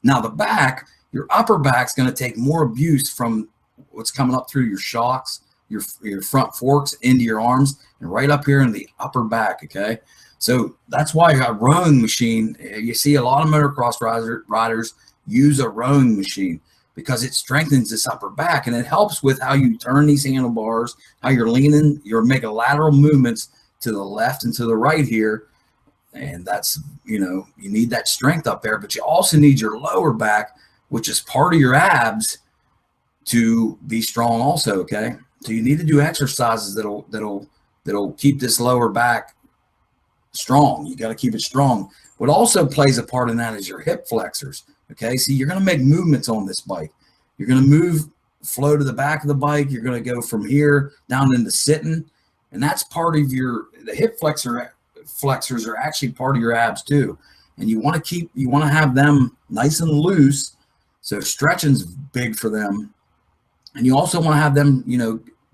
[SPEAKER 1] Now the back, your upper back's going to take more abuse from what's coming up through your shocks, your front forks into your arms and right up here in the upper back, okay? So that's why a rowing machine, you see a lot of motocross riders use a rowing machine because it strengthens this upper back and it helps with how you turn these handlebars, how you're leaning, you're making lateral movements to the left and to the right here. And that's, you need that strength up there, but you also need your lower back, which is part of your abs, to be strong also, okay? So you need to do exercises that'll keep this lower back strong. You got to keep it strong. What also plays a part in that is your hip flexors, okay? See, you're going to make movements on this bike. You're going to flow to the back of the bike. You're going to go from here down into sitting, and that's part of the hip flexors are actually part of your abs too. And you want to have them nice and loose. So stretching's big for them. And you also want to have them,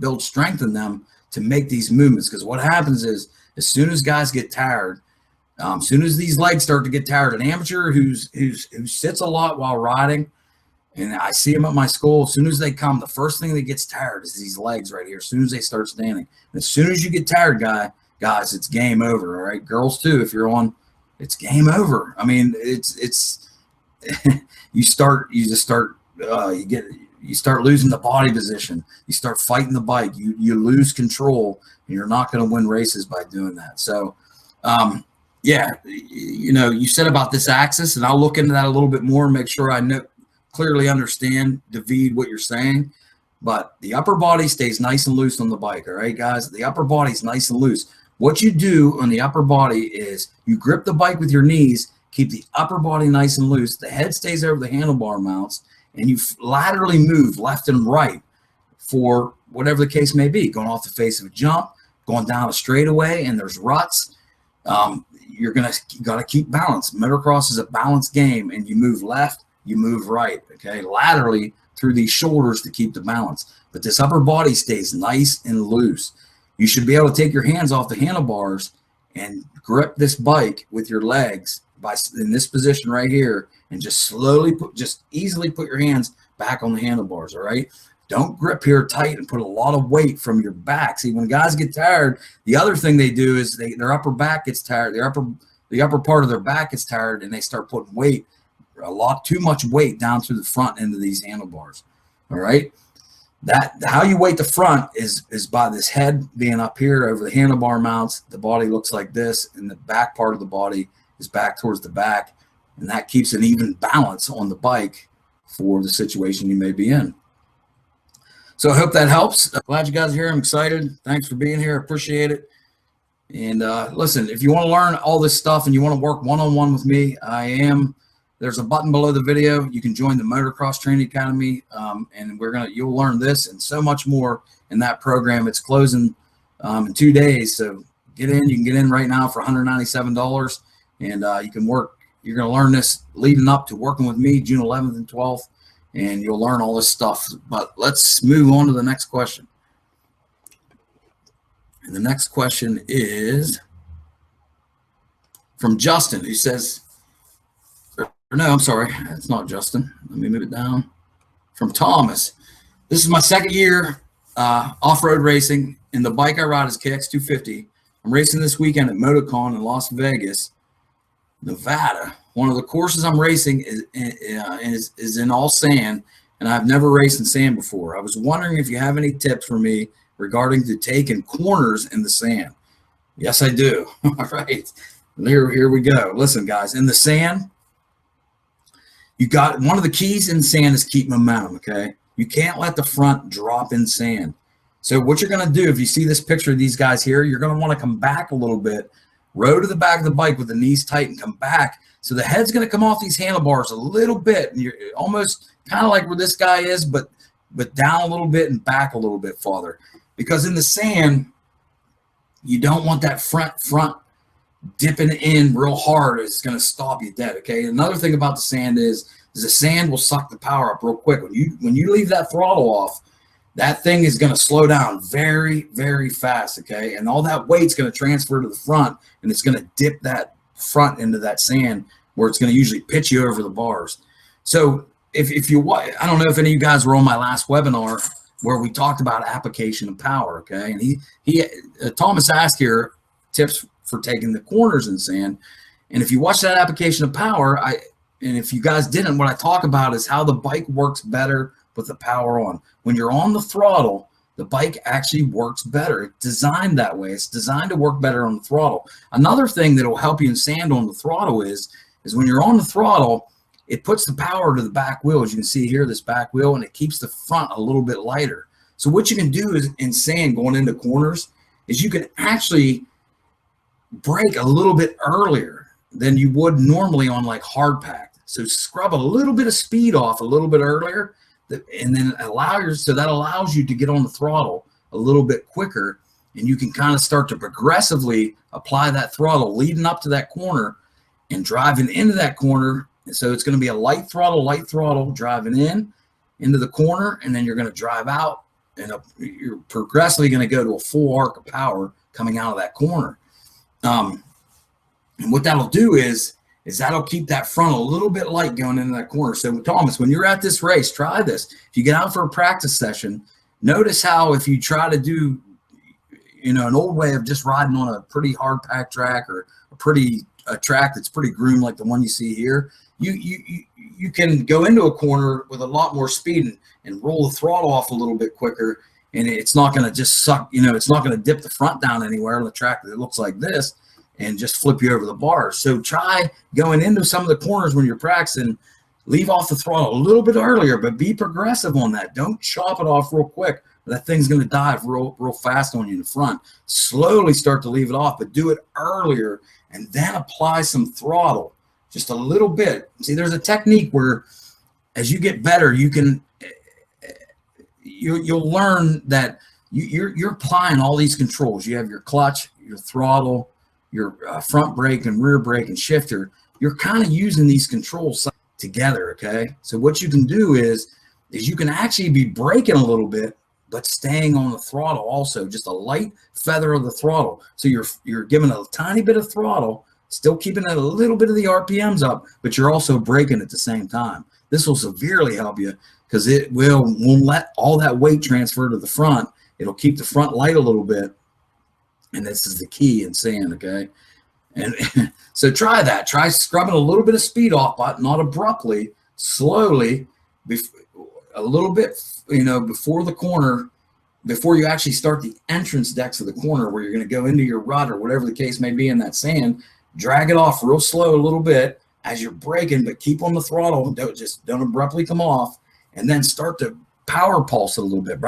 [SPEAKER 1] build strength in them to make these movements. Because what happens is, as soon as guys get tired, as soon as these legs start to get tired, an amateur who sits a lot while riding, and I see them at my school, as soon as they come, the first thing that gets tired is these legs right here. As soon as they start standing, and as soon as you get tired, guys, it's game over. All right, girls too. If you're on, it's game over. I mean, it's you start losing the body position. You start fighting the bike. You lose control, and you're not going to win races by doing that. So, yeah, you said about this axis, and I'll look into that a little bit more and make sure I clearly understand, David, what you're saying. But the upper body stays nice and loose on the bike. All right, guys, the upper body's nice and loose. What you do on the upper body is you grip the bike with your knees, keep the upper body nice and loose. The head stays over the handlebar mounts, and you laterally move left and right for whatever the case may be, going off the face of a jump, going down a straightaway, and there's ruts. You got to keep balance. Motocross is a balanced game, and you move left, you move right, okay, laterally through these shoulders to keep the balance. But this upper body stays nice and loose. You should be able to take your hands off the handlebars and grip this bike with your legs in this position right here, and just easily put your hands back on the handlebars. All right. Don't grip here tight and put a lot of weight from your back. See, when guys get tired, the other thing they do is their upper back gets tired. The upper part of their back gets tired, and they start putting weight, too much weight down through the front end of these handlebars. All right. How you weight the front is by this head being up here over the handlebar mounts. The body looks like this, and the back part of the body is back towards the back, and that keeps an even balance on the bike for the situation you may be in. So I hope that helps. Glad you guys are here. I'm excited. Thanks for being here. Appreciate it. And listen, if you want to learn all this stuff and you want to work one-on-one with me, there's a button below the video. You can join the Motocross Training Academy, and you'll learn this and so much more in that program. It's closing in 2 days, so get in. You can get in right now for $197, and you can work. You're going to learn this leading up to working with me June 11th and 12th, and you'll learn all this stuff. But let's move on to the next question. And the next question is from Justin, who says, no, I'm sorry, it's not Justin. Let me move it down. From Thomas. This is my second year off-road racing, and the bike I ride is KX250. I'm racing this weekend at MotoCon in Las Vegas, Nevada. One of the courses I'm racing is in all sand, and I've never raced in sand before. I was wondering if you have any tips for me regarding to taking corners in the sand. Yes, I do. All right, here we go. Listen, guys, in the sand, you got one of the keys in sand is keep momentum, okay? You can't let the front drop in sand. So what you're going to do, if you see this picture of these guys here, you're going to want to come back a little bit, row to the back of the bike with the knees tight and come back. So the head's going to come off these handlebars a little bit, and you're almost kind of like where this guy is, but down a little bit and back a little bit farther. Because in the sand, you don't want that front dipping in real hard. It's going to stop you dead, okay? Another thing about the sand is the sand will suck the power up real quick. When you leave that throttle off, that thing is going to slow down very, very fast, okay? And all that weight's going to transfer to the front, and it's going to dip that front into that sand where it's going to usually pitch you over the bars. So if you, I don't know if any of you guys were on my last webinar where we talked about application of power, okay? And Thomas asked here tips for taking the corners in sand. And if you watch that application of power, and if you guys didn't, what I talk about is how the bike works better with the power on. When you're on the throttle, the bike actually works better. It's designed that way. It's designed to work better on the throttle. Another thing that will help you in sand on the throttle is when you're on the throttle, it puts the power to the back wheel. As you can see here, this back wheel, and it keeps the front a little bit lighter. So what you can do is in sand going into corners is you can actually brake a little bit earlier than you would normally on like hard packed. So scrub a little bit of speed off a little bit earlier, and then so that allows you to get on the throttle a little bit quicker, and you can kind of start to progressively apply that throttle leading up to that corner and driving into that corner. And so it's going to be a light throttle driving into the corner, and then you're going to drive out you're progressively going to go to a full arc of power coming out of that corner. And what that'll do is that'll keep that front a little bit light going into that corner. So Thomas, when you're at this race, try this. If you get out for a practice session, notice how if you try to do, an old way of just riding on a pretty hard packed track or a track that's pretty groomed like the one you see here, you can go into a corner with a lot more speed and roll the throttle off a little bit quicker, and it's not going to just suck, it's not going to dip the front down anywhere on the track that looks like this and just flip you over the bars. So try going into some of the corners when you're practicing, leave off the throttle a little bit earlier, but be progressive on that. Don't chop it off real quick. That thing's going to dive real fast on you in the front. Slowly start to leave it off, but do it earlier and then apply some throttle just a little bit. See, there's a technique where as you get better, you'll learn that you're applying all these controls. You have your clutch, your throttle, your front brake and rear brake and shifter. You're kind of using these controls together, okay? So what you can do is you can actually be braking a little bit, but staying on the throttle also, just a light feather of the throttle. So you're giving a tiny bit of throttle, still keeping a little bit of the RPMs up, but you're also braking at the same time. This will severely help you because it won't let all that weight transfer to the front. It'll keep the front light a little bit. And this is the key in sand, okay? And so try that. Try scrubbing a little bit of speed off, but not abruptly, slowly, a little bit, before the corner, before you actually start the entrance decks of the corner where you're going to go into your rut or whatever the case may be in that sand. Drag it off real slow a little bit as you're braking, but keep on the throttle. Don't abruptly come off, and then start to power pulse it a little bit,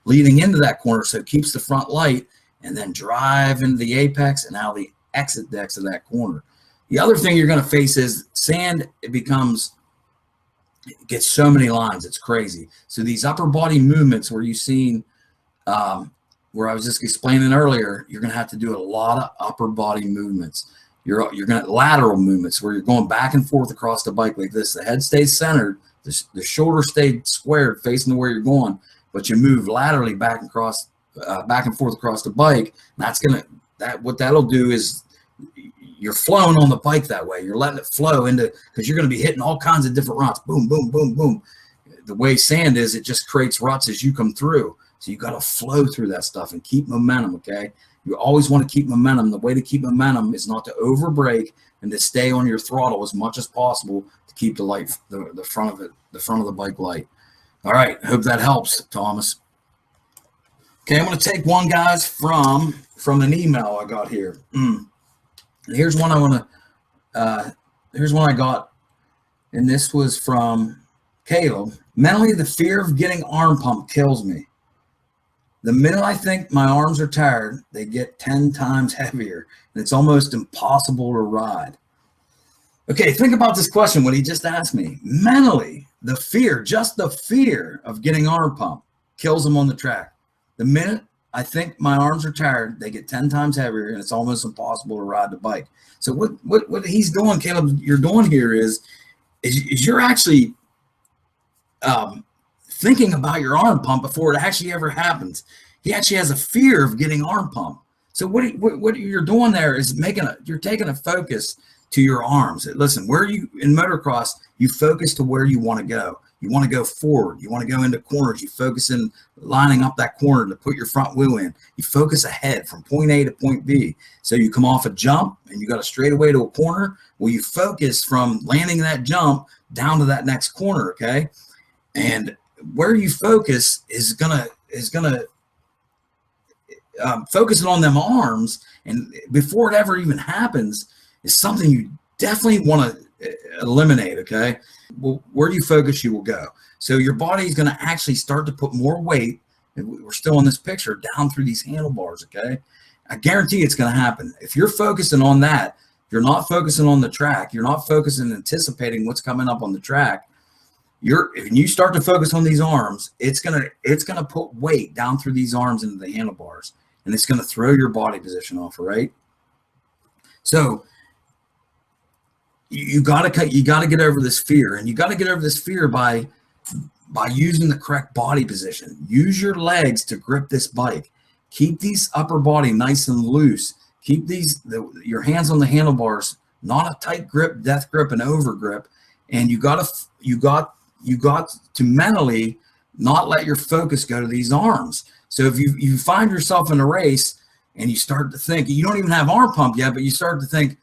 [SPEAKER 1] leading into that corner so it keeps the front light, and then drive into the apex and now the exit decks of that corner. The other thing you're going to face is sand. It gets so many lines, it's crazy. So these upper body movements where you've seen, where I was just explaining earlier, you're going to have to do a lot of upper body movements. You're going to lateral movements where you're going back and forth across the bike like this. The head stays centered, the shoulder stays squared facing to where you're going, but you move laterally back and forth across the bike. And what that'll do is you're flowing on the bike that way. You're letting it flow because you're going to be hitting all kinds of different ruts. Boom, boom, boom, boom. The way sand is, it just creates ruts as you come through. So you got to flow through that stuff and keep momentum, okay? You always want to keep momentum. The way to keep momentum is not to over brake and to stay on your throttle as much as possible to keep the light, the front of the bike light. All right, I hope that helps, Thomas. Okay, I'm going to take one, guys, from an email I got here. Here's one here's one I got, and this was from Caleb. Mentally, the fear of getting arm pump kills me. The minute I think my arms are tired, they get 10 times heavier, and it's almost impossible to ride. Okay, think about this question, what he just asked me. Mentally, just the fear of getting arm pump kills him on the track. The minute I think my arms are tired, they get 10 times heavier, and it's almost impossible to ride the bike. So what he's doing, Caleb, you're doing here is you're actually thinking about your arm pump before it actually ever happens. He actually has a fear of getting arm pump. So what you're doing there is you're taking a focus to your arms. Listen, where you in motocross, you focus to where you want to go. You want to go forward. You want to go into corners. You focus in lining up that corner to put your front wheel in. You focus ahead from point A to point B. So you come off a jump and you got a straightaway to a corner. Well, you focus from landing that jump down to that next corner, okay? And where you focus is gonna focusing on them arms, and before it ever even happens, is something you definitely want to eliminate, okay? Well, where you focus, you will go. So your body is going to actually start to put more weight, and we're still in this picture, down through these handlebars, okay? I guarantee it's going to happen. If you're focusing on that, you're not focusing on the track, you're not focusing anticipating what's coming up on the track, if you start to focus on these arms, it's gonna put weight down through these arms into the handlebars, and it's going to throw your body position off, right? So you got to get over this fear, and you got to get over this fear by by using the correct body position. Use your legs to grip this bike. Keep these upper body nice and loose. Keep your hands on the handlebars, not a tight grip, death grip, and over grip. And you got to mentally not let your focus go to these arms. So if you find yourself in a race and you start to think, you don't even have arm pump yet, but you start to think,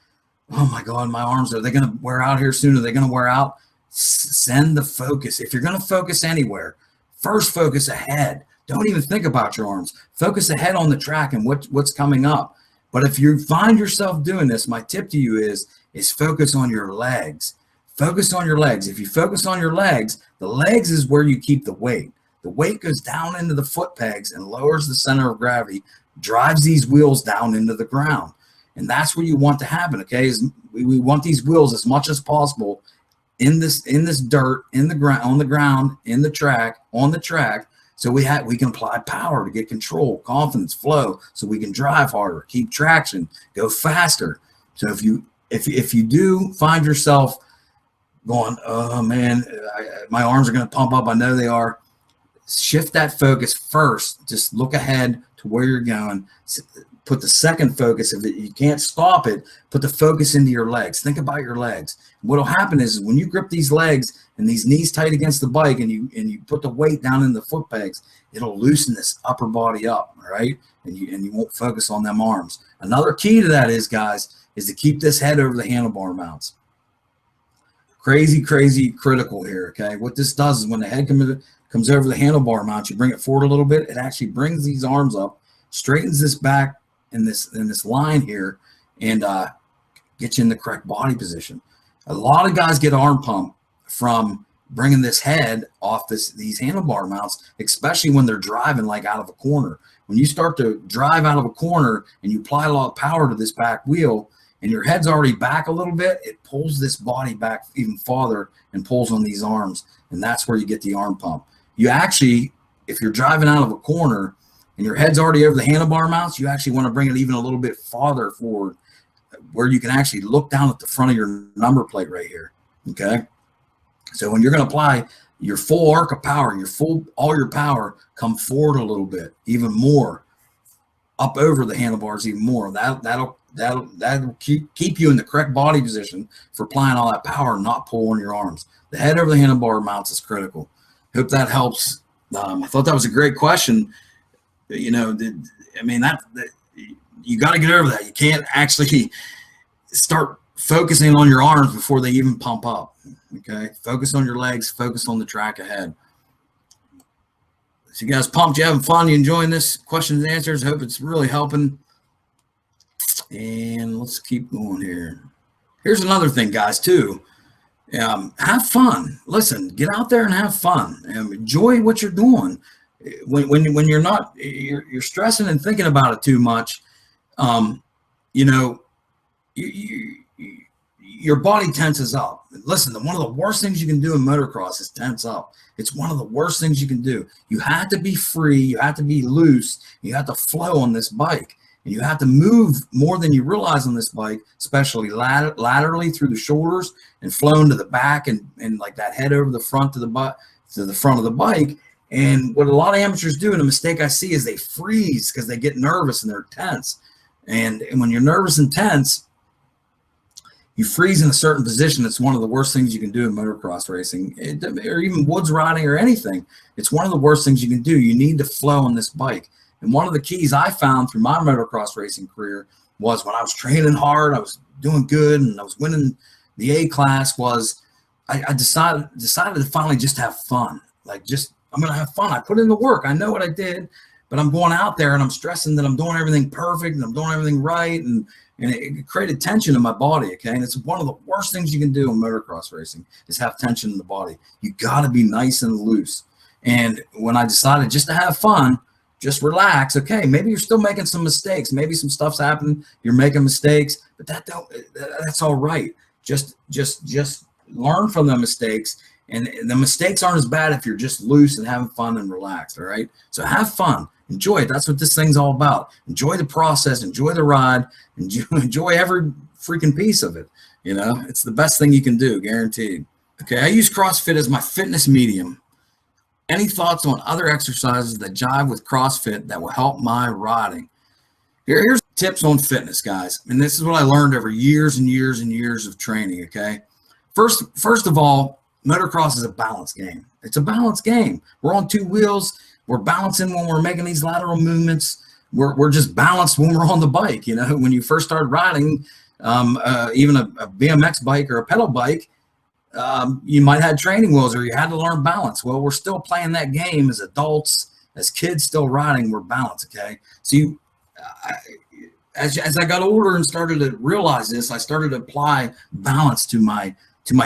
[SPEAKER 1] oh my God, my arms, are they going to wear out here soon? Are they going to wear out? Send the focus. If you're going to focus anywhere, first focus ahead. Don't even think about your arms. Focus ahead on the track and what's coming up. But if you find yourself doing this, my tip to you is focus on your legs. Focus on your legs. If you focus on your legs, the legs is where you keep the weight. The weight goes down into the foot pegs and lowers the center of gravity, drives these wheels down into the ground. And that's what you want to happen, okay? We want these wheels as much as possible in this dirt, in the ground, on the ground, in the track, on the track, so we can apply power to get control, confidence, flow, so we can drive harder, keep traction, go faster. So if you do find yourself going, oh man, my arms are going to pump up, I know they are, shift that focus first. Just look ahead to where you're going. Put the second focus, if you can't stop it, put the focus into your legs. Think about your legs. What will happen is when you grip these legs and these knees tight against the bike and you put the weight down in the foot pegs, it'll loosen this upper body up, all right? And you won't focus on them arms. Another key to that is, guys, is to keep this head over the handlebar mounts. Crazy critical here, okay? What this does is when the head comes over the handlebar mount, you bring it forward a little bit, it actually brings these arms up, straightens this back in this line here, and get you in the correct body position. A lot of guys get arm pump from bringing this head off these handlebar mounts, especially when they're driving like out of a corner. When you start to drive out of a corner and you apply a lot of power to this back wheel and your head's already back a little bit, it pulls this body back even farther and pulls on these arms, and that's where you get the arm pump. You actually, if you're driving out of a corner and your head's already over the handlebar mounts, you actually want to bring it even a little bit farther forward where you can actually look down at the front of your number plate right here, okay? So when you're going to apply your full arc of power and all your power, come forward a little bit, even more, up over the handlebars even more. That'll keep you in the correct body position for applying all that power and not pull on your arms. The head over the handlebar mounts is critical. Hope that helps. I thought that was a great question. You know, you got to get over that. You can't actually start focusing on your arms before they even pump up. Okay, focus on your legs, focus on the track ahead. So you guys pumped? You having fun? You enjoying this? Questions and answers? I hope it's really helping. And let's keep going here. Here's another thing, guys, too. Have fun. Listen, get out there and have fun. Enjoy what you're doing. When you're not, you're stressing and thinking about it too much. You know, your body tenses up. Listen, one of the worst things you can do in motocross is tense up. It's one of the worst things you can do. You have to be free. You have to be loose. You have to flow on this bike. And you have to move more than you realize on this bike, especially laterally through the shoulders and flowing to the back and like that head over the front to the front of the bike. And what a lot of amateurs do, and a mistake I see, is they freeze because they get nervous and they're tense. And when you're nervous and tense, you freeze in a certain position. It's one of the worst things you can do in motocross racing, or even woods riding or anything. It's one of the worst things you can do. You need to flow on this bike. And one of the keys I found through my motocross racing career was when I was training hard, I was doing good, and I was winning the A class, was I decided to finally just have fun. Like, I'm going to have fun. I put in the work. I know what I did, but I'm going out there and I'm stressing that I'm doing everything perfect and I'm doing everything right. And it created tension in my body, okay? And it's one of the worst things you can do in motocross racing is have tension in the body. You got to be nice and loose. And when I decided just to have fun, just relax. Okay, maybe you're still making some mistakes. Maybe some stuff's happening. You're making mistakes, but that's all right. Just learn from the mistakes, and the mistakes aren't as bad if you're just loose and having fun and relaxed. All right. So have fun, enjoy it. That's what this thing's all about. Enjoy the process. Enjoy the ride. Enjoy every freaking piece of it. You know, it's the best thing you can do, guaranteed. Okay, I use CrossFit as my fitness medium. Any thoughts on other exercises that jive with CrossFit that will help my riding? Here's tips on fitness, guys. And this is what I learned over years and years and years of training, okay? First of all, motocross is a balance game. It's a balance game. We're on two wheels. We're balancing when we're making these lateral movements. We're just balanced when we're on the bike. You know, when you first start riding, even a BMX bike or a pedal bike, you might have training wheels or you had to learn balance. Well, we're still playing that game as adults, as kids still riding, we're balanced, okay? So as I got older and started to realize this, I started to apply balance to my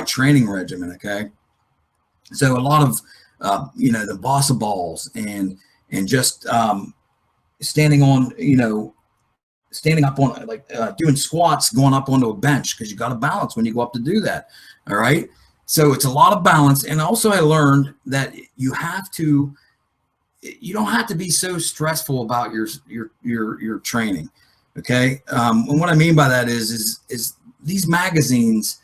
[SPEAKER 1] training regimen, okay? So a lot of, the bossa balls and just standing up on, like doing squats, going up onto a bench, because you got to balance when you go up to do that, all right? So it's a lot of balance. And also I learned that you don't have to be so stressful about your training, okay? And what I mean by that is these magazines,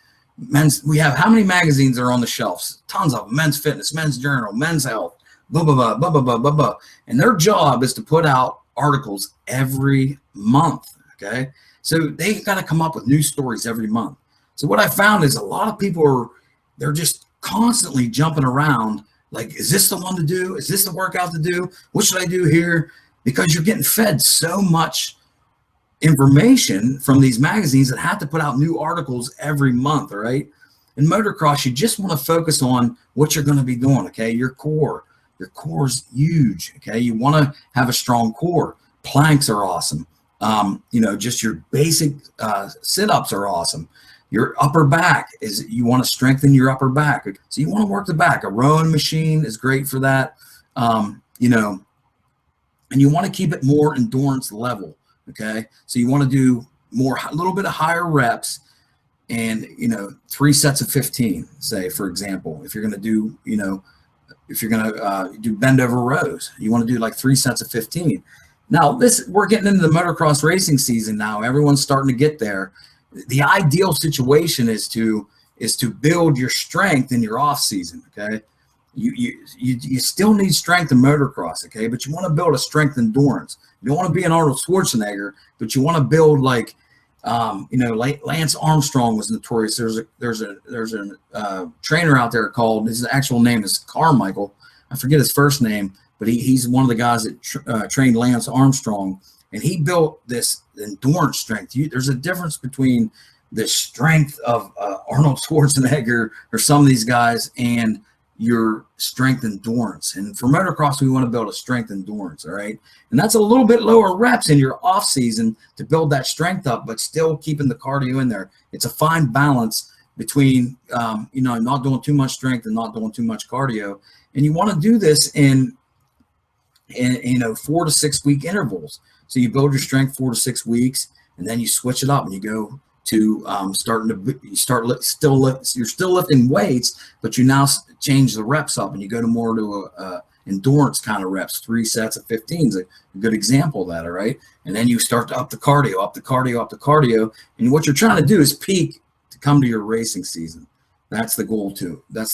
[SPEAKER 1] how many magazines are on the shelves? Tons of them. Men's Fitness, Men's Journal, Men's Health, blah, blah, blah, blah, blah, blah, blah, blah. And their job is to put out articles every month, okay? So they got to come up with new stories every month. So what I found is a lot of people they're just constantly jumping around. Like, is this the one to do? Is this the workout to do? What should I do here? Because you're getting fed so much information from these magazines that have to put out new articles every month, all right? In motocross, you just want to focus on what you're going to be doing, okay? Your core is huge, okay? You want to have a strong core. Planks are awesome. Just your basic sit-ups are awesome. Your upper back you want to strengthen your upper back. So you want to work the back. A rowing machine is great for that, and you want to keep it more endurance level. Okay, so you want to do a little bit of higher reps, and 3 sets of 15. Say, for example, if you're going to do, do bend over rows, you want to do like 3 sets of 15. Now we're getting into the motocross racing season now. Everyone's starting to get there. The ideal situation is to build your strength in your off season. Okay, you still need strength in motocross. Okay, but you want to build a strength endurance. You don't want to be an Arnold Schwarzenegger, but you want to build like, Lance Armstrong was notorious. There's a trainer out there called, his actual name is Carmichael. I forget his first name, but he's one of the guys that trained Lance Armstrong, and he built this endurance strength. There's a difference between the strength of Arnold Schwarzenegger or some of these guys and your strength endurance. And for motocross, we want to build a strength endurance, all right? And that's a little bit lower reps in your off season to build that strength up, but still keeping the cardio in there. It's a fine balance between, not doing too much strength and not doing too much cardio. And you want to do this in 4 to 6 week intervals. So you build your strength 4 to 6 weeks, and then you switch it up and you go to you're still lifting weights, but you now change the reps up and you go to more to a endurance kind of reps. 3 sets of 15 is a good example of that, all right? And then you start to up the cardio. And what you're trying to do is peak to come to your racing season. That's the goal too. But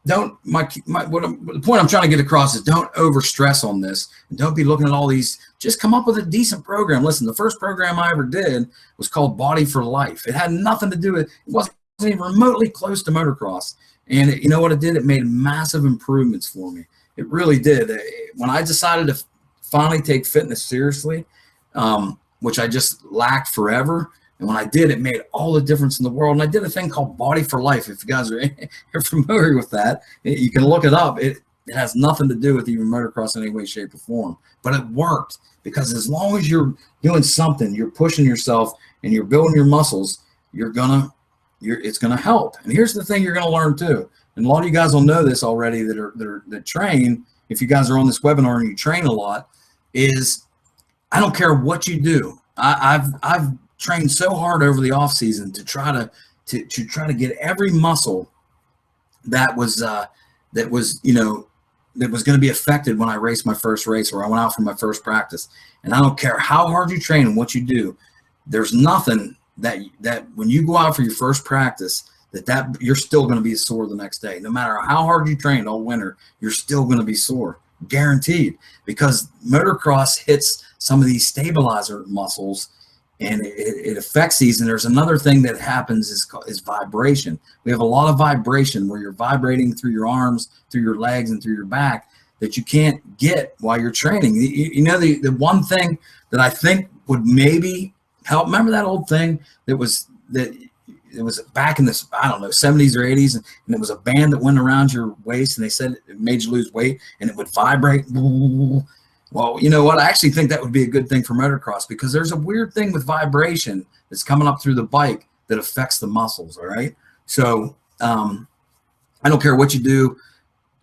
[SPEAKER 1] the point I'm trying to get across is don't over stress on this, and don't be looking at all these. Just come up with a decent program. Listen, the first program I ever did was called Body for Life. It had nothing to do with, it wasn't even remotely close to motocross. And you know what it did? It made massive improvements for me. It really did. When I decided to finally take fitness seriously, which I just lacked forever, and when I did, it made all the difference in the world. And I did a thing called Body for Life. If you guys are familiar with that, you can look it up. It has nothing to do with even motocross in any way, shape, or form. But it worked, because as long as you're doing something, you're pushing yourself and you're building your muscles, it's gonna help. And here's the thing you're gonna learn too. And a lot of you guys will know this already that train. If you guys are on this webinar and you train a lot, is I don't care what you do. I've trained so hard over the off season to try to get every muscle that was going to be affected when I raced my first race, or I went out for my first practice. And I don't care how hard you train and what you do, there's nothing that when you go out for your first practice that you're still going to be sore the next day. No matter how hard you trained all winter, you're still going to be sore, guaranteed, because motocross hits some of these stabilizer muscles, and it affects these. And there's another thing that happens is vibration. We have a lot of vibration where you're vibrating through your arms, through your legs, and through your back that you can't get while you're training. You know, the one thing that I think would maybe help, remember that old thing that it was back in the, I don't know, 70s or 80s, and it was a band that went around your waist, and they said it made you lose weight, and it would vibrate. Well, you know what? I actually think that would be a good thing for motocross, because there's a weird thing with vibration that's coming up through the bike that affects the muscles, all right? So I don't care what you do,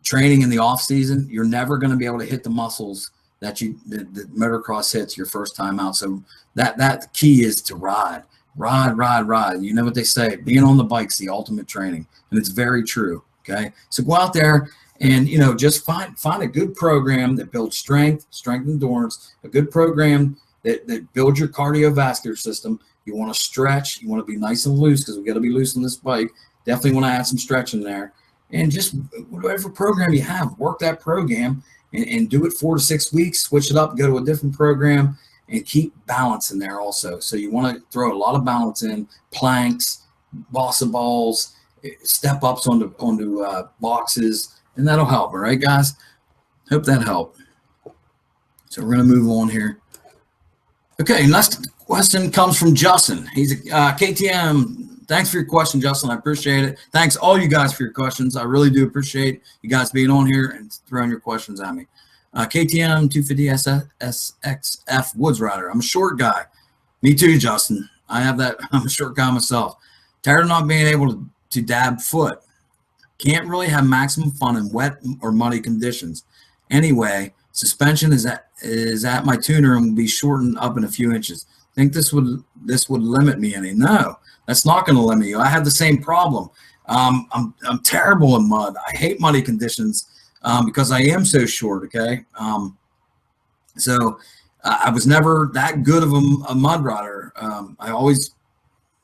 [SPEAKER 1] training in the off season, you're never going to be able to hit the muscles that the motocross hits your first time out. So that key is to ride. You know what they say, being on the bike's the ultimate training, and it's very true. Okay, so go out there and, you know, just find a good program that builds strength endurance, a good program that builds your cardiovascular system. You want to stretch, you want to be nice and loose, because we got to be loose on this bike. Definitely want to add some stretching there, and just whatever program you have, work that program and do it 4 to 6 weeks, switch it up, go to a different program, and keep balance in there also. So you want to throw a lot of balance in, planks, bossa balls, step ups onto boxes, and that'll help. All right, guys? Hope that helped. So we're going to move on here. Okay, next question comes from Justin. He's a KTM. Thanks for your question, Justin. I appreciate it. Thanks all you guys for your questions. I really do appreciate you guys being on here and throwing your questions at me. KTM 250 SXF Woods Rider. I'm a short guy. Me too, Justin. I have that. I'm a short guy myself. Tired of not being able to dab foot. Can't really have maximum fun in wet or muddy conditions. Anyway, suspension is at my tuner and will be shortened up in a few inches. Think this would limit me any? No, that's not going to limit you. I have the same problem. I'm terrible in mud. I hate muddy conditions. Because I am so short, okay? So I was never that good of a mud rider. I always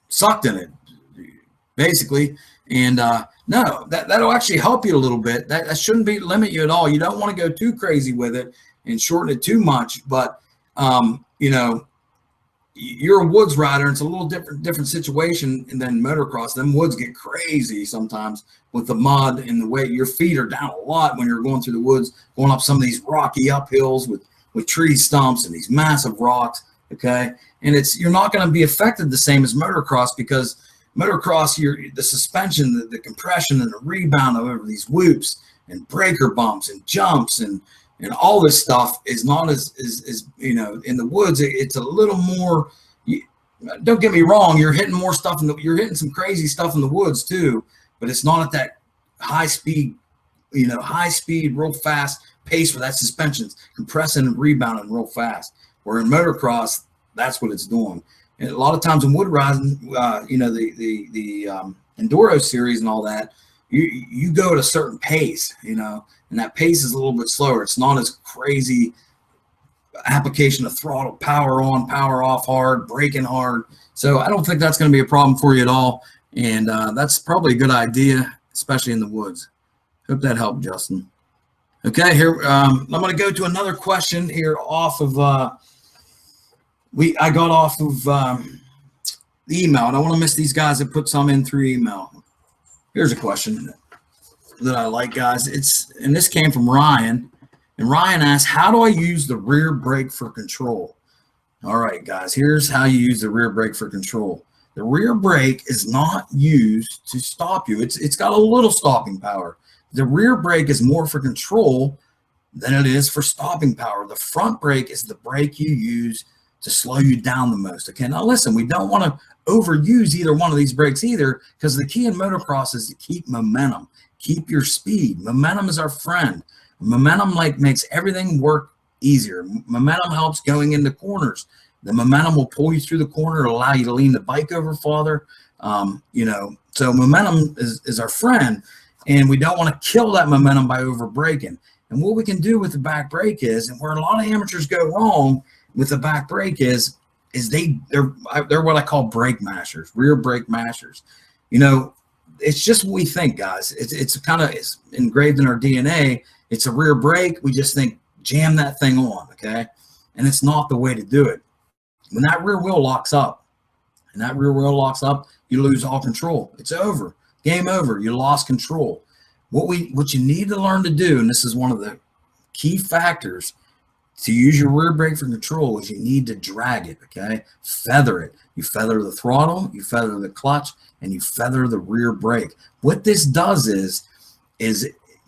[SPEAKER 1] sucked in it, basically. And no, that'll actually help you a little bit. That shouldn't limit you at all. You don't want to go too crazy with it and shorten it too much. But, you know, you're a woods rider, and it's a little different situation than motocross. Them woods get crazy sometimes with the mud and the way your feet are down a lot when you're going through the woods, going up some of these rocky uphills with tree stumps and these massive rocks. Okay, and you're not going to be affected the same as motocross, because motocross, the suspension, the compression, and the rebound over these whoops and breaker bumps and jumps and all this stuff is not as you know, in the woods. It's a little more. Don't get me wrong, you're hitting more stuff you're hitting some crazy stuff in the woods too, but it's not at that high speed, real fast pace where that suspension's compressing and rebounding real fast. Where in motocross, that's what it's doing. And a lot of times in wood riding, the enduro series and all that, you go at a certain pace, and that pace is a little bit slower. It's not as crazy application of throttle, power on, power off hard, braking hard. So I don't think that's going to be a problem for you at all. And that's probably a good idea, especially in the woods. Hope that helped, Justin. Okay, here I'm going to go to another question here off of I got off of the email. I don't want to miss these guys that put some in through email. Here's a question that I like, guys. And this came from Ryan. And Ryan asked, how do I use the rear brake for control? All right, guys, here's how you use the rear brake for control. The rear brake is not used to stop you. It's got a little stopping power. The rear brake is more for control than it is for stopping power. The front brake is the brake you use to slow you down the most. Okay, now listen, we don't want to overuse either one of these brakes either, because the key in motocross is to keep momentum, keep your speed. Momentum is our friend. Momentum makes everything work easier. Momentum helps going into corners. The momentum will pull you through the corner to allow you to lean the bike over farther. So momentum is our friend, and we don't want to kill that momentum by over braking. And what we can do with the back brake is, and where a lot of amateurs go wrong with the back brake is they're what I call brake mashers, rear brake mashers. it's just what we think, guys. It's kind of engraved in our DNA. It's a rear brake. We just think, jam that thing on, okay? And it's not the way to do it. When that rear wheel locks up, you lose all control. It's over. Game over. You lost control. What you need to learn to do, and this is one of the key factors to use your rear brake for control, is you need to drag it, okay? Feather it. You feather the throttle, you feather the clutch, and you feather the rear brake. What this does is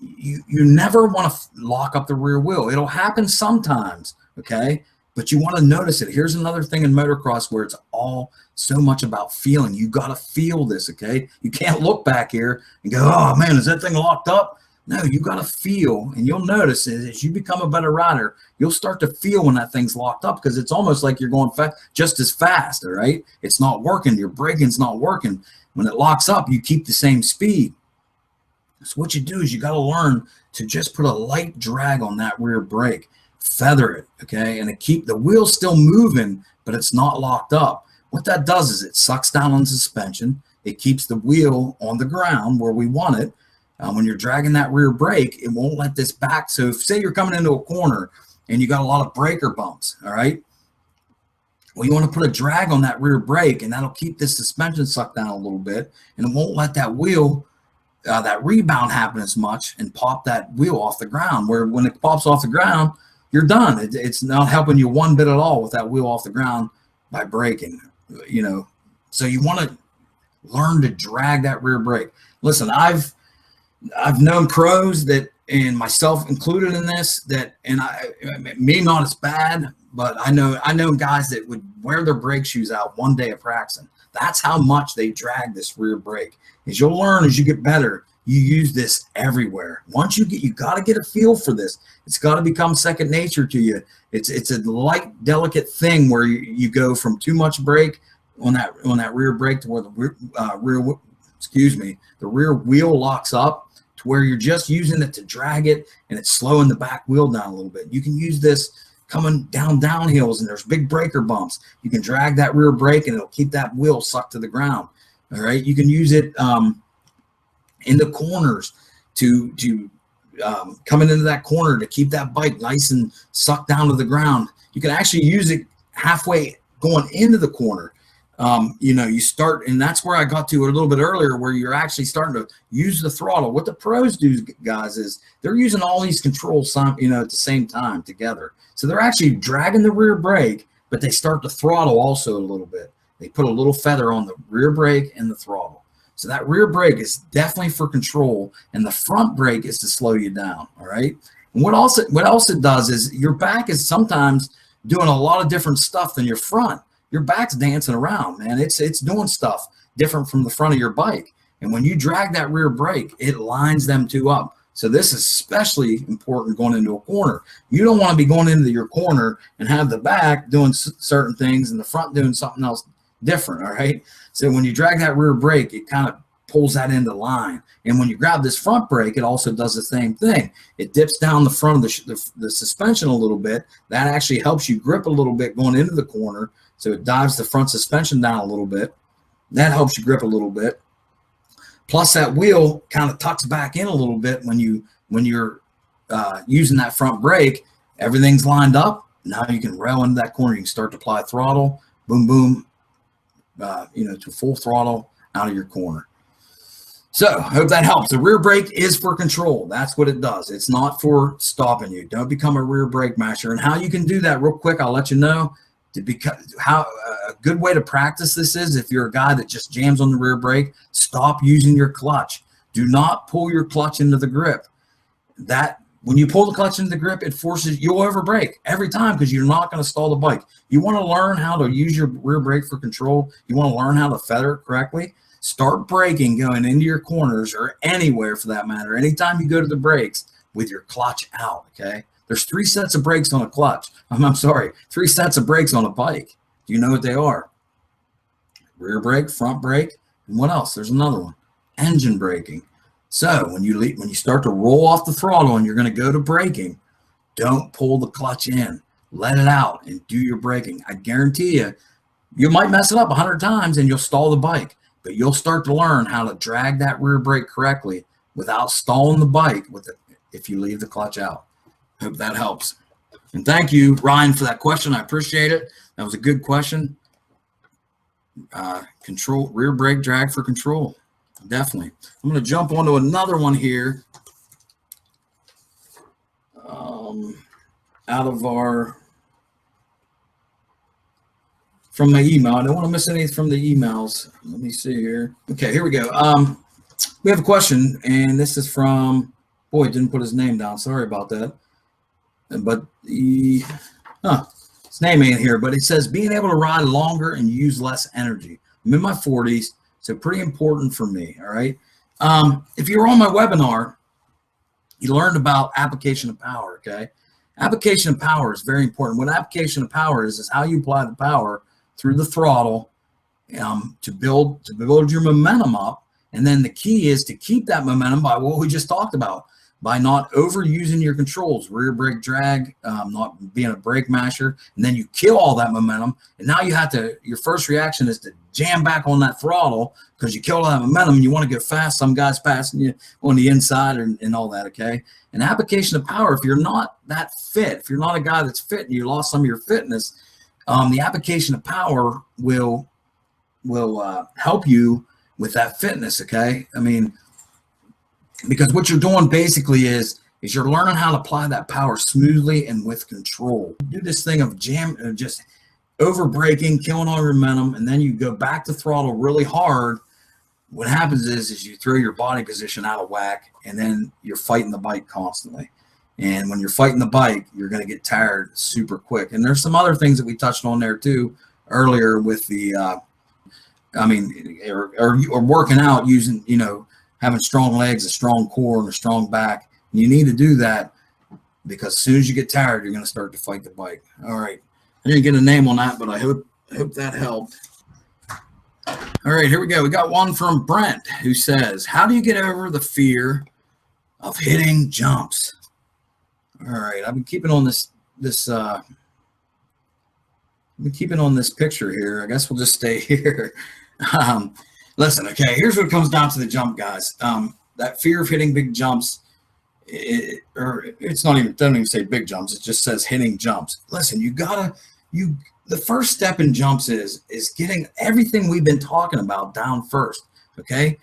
[SPEAKER 1] you never want to lock up the rear wheel. It'll happen sometimes, okay? But you want to notice it. Here's another thing in motocross where it's all so much about feeling. You got to feel this, okay? You can't look back here and go, oh, man, is that thing locked up? No, you got to feel, and you'll notice as you become a better rider, you'll start to feel when that thing's locked up, because it's almost like you're going just as fast, all right? It's not working. Your braking's not working. When it locks up, you keep the same speed. So what you do is you got to learn to just put a light drag on that rear brake, feather it, okay? And keep the wheel still moving, but it's not locked up. What that does is it sucks down on suspension. It keeps the wheel on the ground where we want it. When you're dragging that rear brake, it won't let this back. So if, say you're coming into a corner and you got a lot of breaker bumps, all right? Well, you want to put a drag on that rear brake, and that'll keep this suspension sucked down a little bit, and it won't let that wheel, that rebound happen as much and pop that wheel off the ground, where when it pops off the ground, you're done. It's not helping you one bit at all with that wheel off the ground by braking, you know. So you want to learn to drag that rear brake. Listen, I've known pros that, and myself included in this, that, and me not as bad, but I know guys that would wear their brake shoes out one day of practicing. That's how much they drag this rear brake. As you'll learn as you get better, you use this everywhere. Once you got to get a feel for this. It's got to become second nature to you. It's a light, delicate thing where you go from too much brake on that rear brake to where the rear wheel locks up, to where you're just using it to drag it, and it's slowing the back wheel down a little bit. You can use this coming downhills and there's big breaker bumps. You can drag that rear brake and it'll keep that wheel sucked to the ground. All right. You can use it in the corners to coming into that corner to keep that bike nice and sucked down to the ground. You can actually use it halfway going into the corner. You know, you start, and that's where I got to a little bit earlier, where you're actually starting to use the throttle. What the pros do, guys, is they're using all these controls, you know, at the same time together. So they're actually dragging the rear brake, but they start to throttle also a little bit. They put a little feather on the rear brake and the throttle. So that rear brake is definitely for control, and the front brake is to slow you down. All right. And what else it does is your back is sometimes doing a lot of different stuff than your front. Your back's dancing around, man. It's doing stuff different from the front of your bike. And when you drag that rear brake, it lines them two up. So this is especially important going into a corner. You don't want to be going into your corner and have the back doing certain things and the front doing something else different, all right? So when you drag that rear brake, it kind of pulls that into line. And when you grab this front brake, it also does the same thing. It dips down the front of the suspension a little bit. That actually helps you grip a little bit going into the corner. So it dives the front suspension down a little bit. That helps you grip a little bit. Plus that wheel kind of tucks back in a little bit when you're using that front brake. Everything's lined up. Now you can rail into that corner. You can start to apply throttle. Boom, boom. You know, to full throttle out of your corner. So I hope that helps. The rear brake is for control. That's what it does. It's not for stopping you. Don't become a rear brake masher. And how you can do that real quick, I'll let you know. How a good way to practice this is, if you're a guy that just jams on the rear brake, stop using your clutch. Do not pull your clutch into the grip. When you pull the clutch into the grip, it forces you'll over brake every time, because you're not going to stall the bike. You want to learn how to use your rear brake for control. You want to learn how to feather it correctly. Start braking going into your corners, or anywhere for that matter. Anytime you go to the brakes, with your clutch out, okay? There's 3 sets of brakes on a clutch. I'm sorry, 3 sets of brakes on a bike. Do you know what they are? Rear brake, front brake, and what else? There's another one, engine braking. So when you start to roll off the throttle and you're going to go to braking, don't pull the clutch in. Let it out and do your braking. I guarantee you, you might mess it up 100 times and you'll stall the bike. but you'll start to learn how to drag that rear brake correctly without stalling the bike if you leave the clutch out. Hope that helps. And thank you, Ryan, for that question. I appreciate it. That was a good question. Control, rear brake drag for control. Definitely. I'm going to jump onto another one here. Out of from my email. I don't want to miss anything from the emails. Let me see here. Okay, here we go. We have a question, and this is from, boy, didn't put his name down. Sorry about that. But his name ain't here, but it says being able to ride longer and use less energy. I'm in my 40s, so pretty important for me, all right? If you were on my webinar, you learned about application of power, okay? Application of power is very important. What application of power is how you apply the power through the throttle to build your momentum up. And then the key is to keep that momentum by what we just talked about, by not overusing your controls, rear brake drag, not being a brake masher, and then you kill all that momentum. And now you have to, your first reaction is to jam back on that throttle because you killed all that momentum and you want to go fast. Some guys passing you on the inside and all that, okay? An application of power, if you're not that fit, if you're not a guy that's fit and you lost some of your fitness, the application of power will help you with that fitness, okay? I mean, because what you're doing basically is you're learning how to apply that power smoothly and with control. Do this thing of just over braking, killing all your momentum, and then you go back to throttle really hard. What happens is you throw your body position out of whack, and then you're fighting the bike constantly. And when you're fighting the bike, you're going to get tired super quick. And there's some other things that we touched on there too earlier with the, or working out using, having strong legs, a strong core, and a strong back. And you need to do that because as soon as you get tired, you're going to start to fight the bike. All right. I didn't get a name on that, but I hope that helped. All right, here we go. We got one from Brent who says, how do you get over the fear of hitting jumps? All right, I've been keeping on this picture here. I guess we'll just stay here. Listen, okay, here's what it comes down to the jump, guys. That fear of hitting big jumps, it's not even, doesn't even say big jumps. It just says hitting jumps. Listen, the first step in jumps is getting everything we've been talking about down first, okay?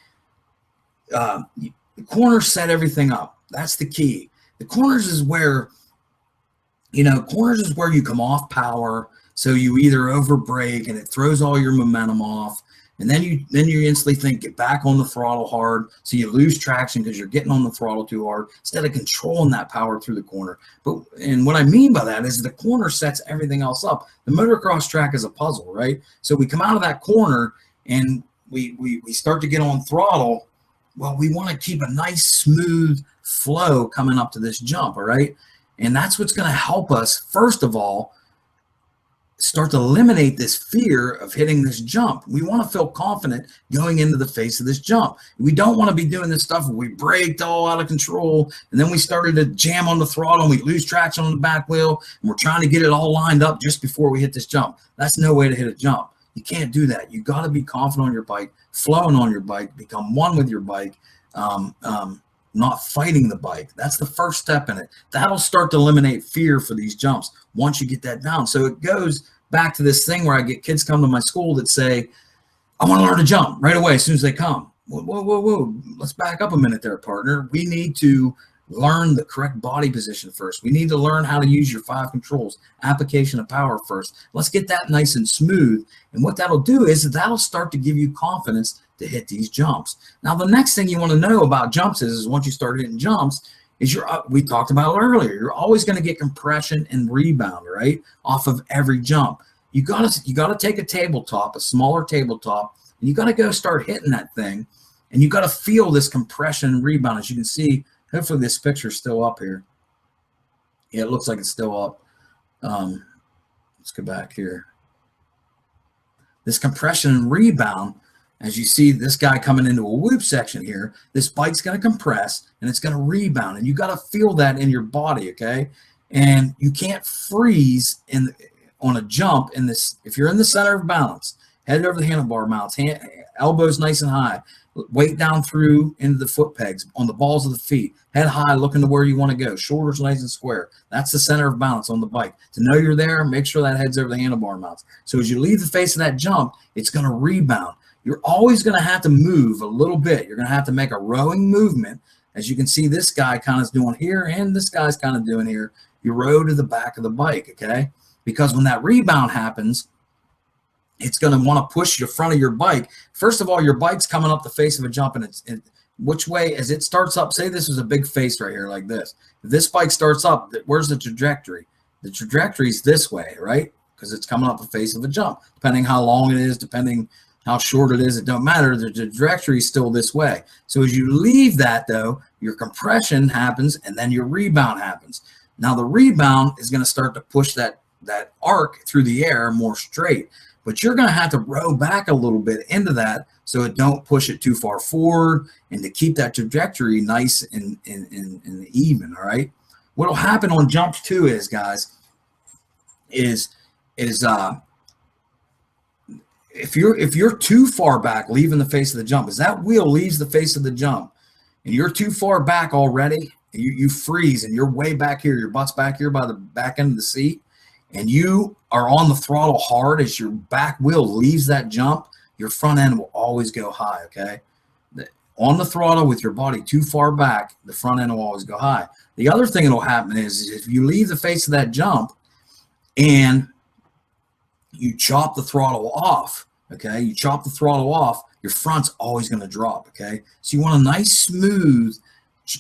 [SPEAKER 1] The corners set everything up. That's the key. The corners is where, you come off power. So you either over brake and it throws all your momentum off. And then you instantly think, get back on the throttle hard. So you lose traction because you're getting on the throttle too hard instead of controlling that power through the corner. And what I mean by that is the corner sets everything else up. The motocross track is a puzzle, right? So we come out of that corner and we start to get on throttle. Well, we want to keep a nice smooth flow coming up to this jump, all right? And that's what's going to help us, first of all, start to eliminate this fear of hitting this jump. We want to feel confident going into the face of this jump. We don't want to be doing this stuff where we braked all out of control and then we started to jam on the throttle and we lose traction on the back wheel and we're trying to get it all lined up just before we hit this jump. That's no way to hit a jump. You can't do that. You got to be confident on your bike, flowing on your bike, become one with your bike, not fighting the bike. That's the first step in it. That'll start to eliminate fear for these jumps once you get that down. So it goes back to this thing where I get kids come to my school that say, I want to learn to jump right away as soon as they come. Whoa. Let's back up a minute there, partner. We need to learn the correct body position first. We need to learn how to use your 5 controls, application of power first. Let's get that nice and smooth. And what that'll do is that'll start to give you confidence to hit these jumps. Now, the next thing you want to know about jumps is once you start hitting jumps, is we talked about it earlier. You're always going to get compression and rebound, right, off of every jump. You gotta take a tabletop, a smaller tabletop, and you got to go start hitting that thing, and you got to feel this compression and rebound. As you can see, hopefully this picture's still up here. Yeah, it looks like it's still up. Let's go back here. This compression and rebound, as you see this guy coming into a whoop section here, this bike's going to compress and it's going to rebound, and you got to feel that in your body, okay? And you can't freeze on a jump in this. If you're in the center of balance head over the handlebar mounts, elbows nice and high, weight down through into the foot pegs, on the balls of the feet, head high, looking to where you want to go, shoulders nice and square. That's the center of balance on the bike. To know you're there, make sure that head's over the handlebar mounts. So as you leave the face of that jump, it's going to rebound. You're always going to have to move a little bit. You're going to have to make a rowing movement. As you can see, this guy kind of is doing here, and this guy's kind of doing here. You row to the back of the bike, okay? Because when that rebound happens, it's going to want to push the front of your bike. First of all, your bike's coming up the face of a jump, and which way, as it starts up, say this is a big face right here like this. If this bike starts up, where's the trajectory? The trajectory is this way, right? Because it's coming up the face of a jump. Depending how long it is, depending how short it is, it don't matter. The trajectory is still this way. So as you leave that, though, your compression happens, and then your rebound happens. Now the rebound is going to start to push that arc through the air more straight, but you're going to have to row back a little bit into that so it don't push it too far forward, and to keep that trajectory nice and even. All right. What will happen on jumps too is, guys, is if you're too far back, leaving the face of the jump, as that wheel leaves the face of the jump, and you're too far back already, you freeze, and you're way back here, your butt's back here by the back end of the seat, and you are on the throttle hard, as your back wheel leaves that jump, your front end will always go high, okay? On the throttle with your body too far back, the front end will always go high. The other thing that will happen is if you leave the face of that jump and you chop the throttle off, okay? You chop the throttle off, your front's always going to drop, okay? So you want a nice smooth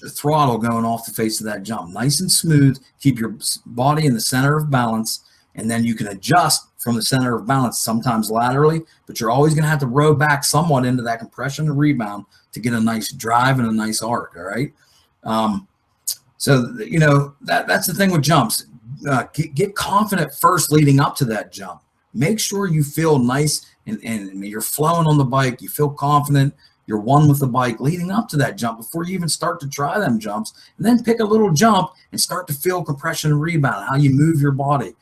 [SPEAKER 1] throttle going off the face of that jump, nice and smooth. Keep your body in the center of balance, and then you can adjust from the center of balance, sometimes laterally, but you're always going to have to row back somewhat into that compression and rebound to get a nice drive and a nice arc. All right. So you know that's the thing with jumps. Get confident first leading up to that jump. Make sure you feel nice and you're flowing on the bike. You feel confident. You're one with the bike leading up to that jump before you even start to try them jumps. And then pick a little jump and start to feel compression and rebound, how you move your body.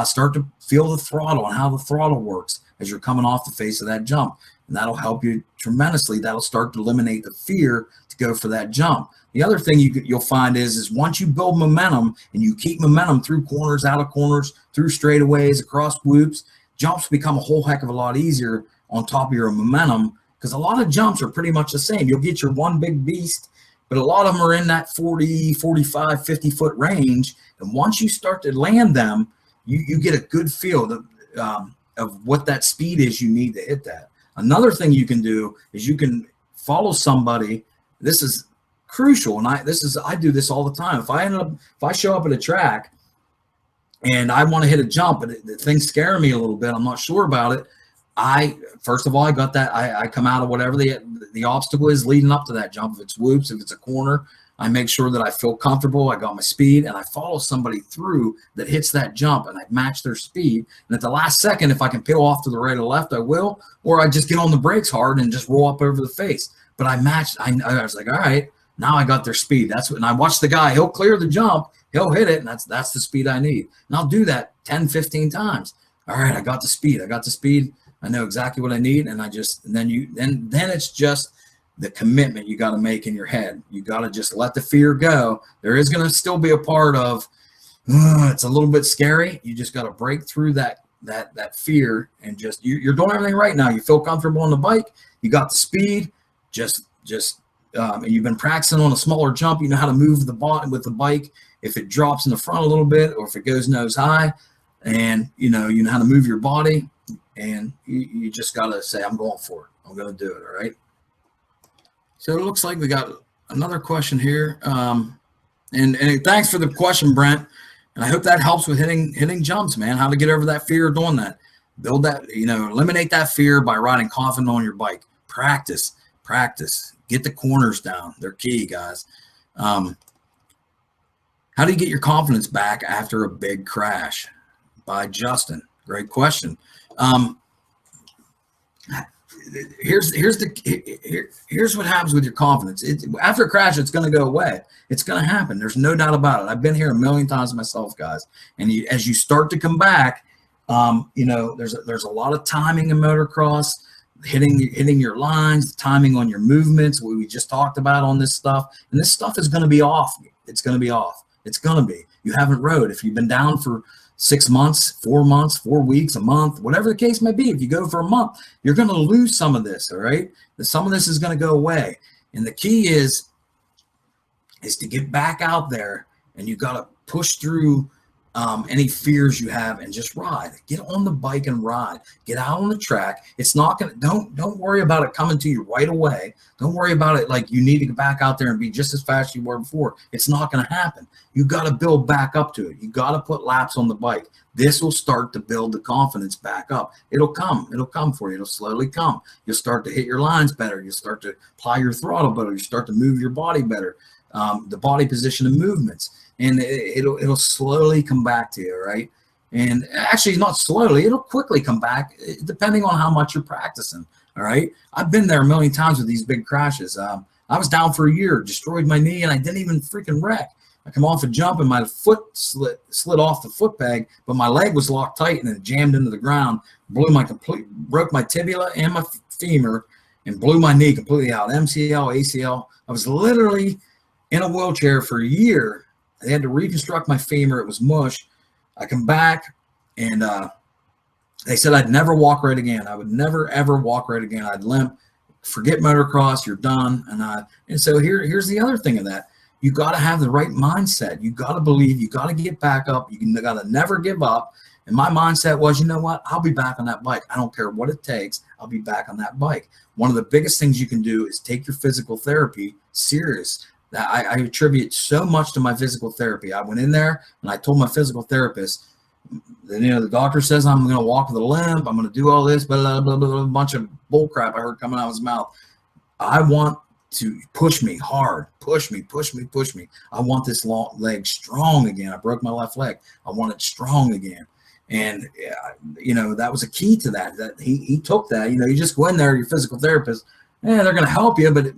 [SPEAKER 1] Start to feel the throttle and how the throttle works as you're coming off the face of that jump. And that'll help you tremendously. That'll start to eliminate the fear to go for that jump. The other thing you'll find is once you build momentum and you keep momentum through corners, out of corners, through straightaways, across whoops, jumps become a whole heck of a lot easier on top of your momentum, because a lot of jumps are pretty much the same. You'll get your one big beast, but a lot of them are in that 40, 45, 50-foot range. And once you start to land them, you get a good feel of what that speed is you need to hit that. Another thing you can do is you can follow somebody. This is crucial, and I do this all the time. If I show up at a track and I want to hit a jump, but the thing's scaring me a little bit, I'm not sure about it. First of all, I come out of whatever the obstacle is leading up to that jump. If it's whoops, if it's a corner, I make sure that I feel comfortable. I got my speed, and I follow somebody through that hits that jump, and I match their speed. And at the last second, if I can peel off to the right or left, I will, or I just get on the brakes hard and just roll up over the face. But I matched. I was like, all right, now I got their speed. And I watch the guy. He'll clear the jump. He'll hit it, and that's the speed I need. And I'll do that 10, 15 times. All right, I got the speed. I know exactly what I need, and then it's just the commitment you got to make in your head. You got to just let the fear go. There is going to still be a part of it's a little bit scary. You just got to break through that fear, and just you're doing everything right now. You feel comfortable on the bike. You got the speed. And you've been practicing on a smaller jump. You know how to move the body with the bike. If it drops in the front a little bit, or if it goes nose high, and you know how to move your body. And you just got to say, I'm going for it. I'm going to do it. All right. So it looks like we got another question here. And thanks for the question, Brent. And I hope that helps with hitting jumps, man. How to get over that fear of doing that. Build that, eliminate that fear by riding confident on your bike. Practice. Get the corners down. They're key, guys. How do you get your confidence back after a big crash? By Justin. Great question. Here's what happens with your confidence. After a crash, it's going to go away. It's going to happen. There's no doubt about it. I've been here a million times myself, guys. And as you start to come back, You know, there's a lot of timing in motocross, hitting your lines, timing on your movements, what we just talked about on this stuff. And this stuff is going to be off. It's going to be off. It's going to be. You haven't rode. If you've been down for 6 months, 4 months, 4 weeks, a month, whatever the case may be, if you go for a month, you're going to lose some of this, all right? Some of this is going to go away. And the key is to get back out there, and you got to push through any fears you have and just ride. Get on the bike and ride. Get out on the track. It's not going to, don't worry about it coming to you right away. Don't worry about it like you need to get back out there and be just as fast as you were before. It's not going to happen. You got to build back up to it. You got to put laps on the bike. This will start to build the confidence back up. It'll come. It'll come for you. It'll slowly come. You'll start to hit your lines better. You'll start to apply your throttle better. You start to move your body better. The body position and movements. And it'll slowly come back to you, right? And actually, not slowly, it'll quickly come back, depending on how much you're practicing, all right? I've been there a million times with these big crashes. I was down for a year, destroyed my knee, and I didn't even freaking wreck. I come off a jump, and my foot slid off the foot peg, but my leg was locked tight, and it jammed into the ground, broke my tibia and my femur, and blew my knee completely out, MCL, ACL. I was literally in a wheelchair for a year. They had to reconstruct my femur. It was mush. I come back, and they said I'd never walk right again. I would never, ever walk right again. I'd limp. Forget motocross. You're done. And so here's the other thing of that. You got to have the right mindset. You got to believe. You got to get back up. You got to never give up. And my mindset was, you know what? I'll be back on that bike. I don't care what it takes. I'll be back on that bike. One of the biggest things you can do is take your physical therapy serious. I attribute so much to my physical therapy. I went in there and I told my physical therapist, the doctor says I'm going to walk with a limp. I'm going to do all this, blah, blah, blah, blah, a bunch of bull crap I heard coming out of his mouth. I want to push me hard, push me. I want this long leg strong again. I broke my left leg. I want it strong again. And, that was a key to that he took that. You just go in there, your physical therapist, they're going to help you, but,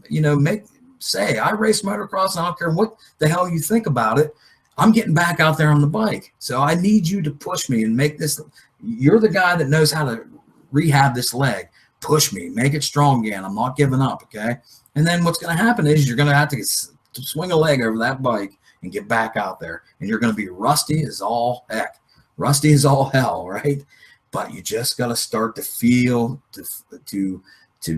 [SPEAKER 1] say I race motocross, and I don't care what the hell you think about it. I'm getting back out there on the bike. So I need you to push me and make this. You're the guy that knows how to rehab this leg. Push me, make it strong again. I'm not giving up. Okay. And then what's going to happen is you're going to have to swing a leg over that bike and get back out there. And you're going to be rusty as all heck, rusty as all hell. Right. But you just got to start to feel to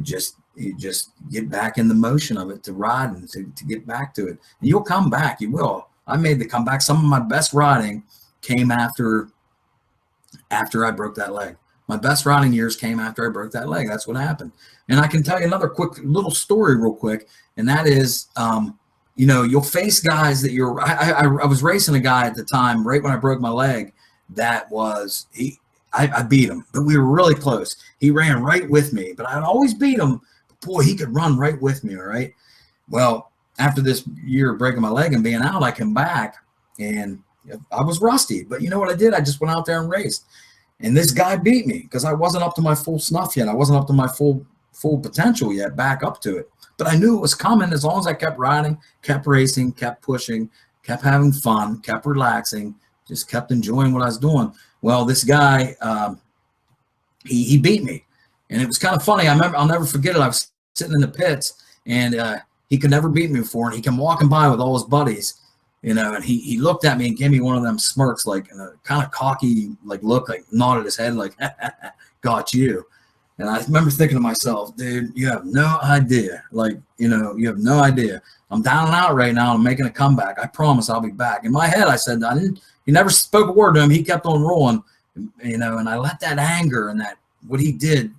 [SPEAKER 1] just get back in the motion of it, to ride and to get back to it. And you'll come back. You will. I made the comeback. Some of my best riding came after I broke that leg. My best riding years came after I broke that leg. That's what happened. And I can tell you another quick little story real quick. And that is, you'll face guys that I was racing a guy at the time, right when I broke my leg, that was, I beat him, but we were really close. He ran right with me, but I'd always beat him. Boy, he could run right with me, all right? Well, after this year of breaking my leg and being out, I come back, and I was rusty. But you know what I did? I just went out there and raced. And this guy beat me because I wasn't up to my full snuff yet. I wasn't up to my full potential yet, back up to it. But I knew it was coming as long as I kept riding, kept racing, kept pushing, kept having fun, kept relaxing, just kept enjoying what I was doing. Well, this guy, he beat me. And it was kind of funny. I'll never forget it. I was sitting in the pits, and he could never beat me before. And he came walking by with all his buddies, and he looked at me and gave me one of them smirks, like a kind of cocky, like look, like nodded his head, like, got you. And I remember thinking to myself, dude, you have no idea. Like, you have no idea. I'm down and out right now. I'm making a comeback. I promise I'll be back. In my head, I said, he never spoke a word to him. He kept on rolling, and I let that anger and that what he did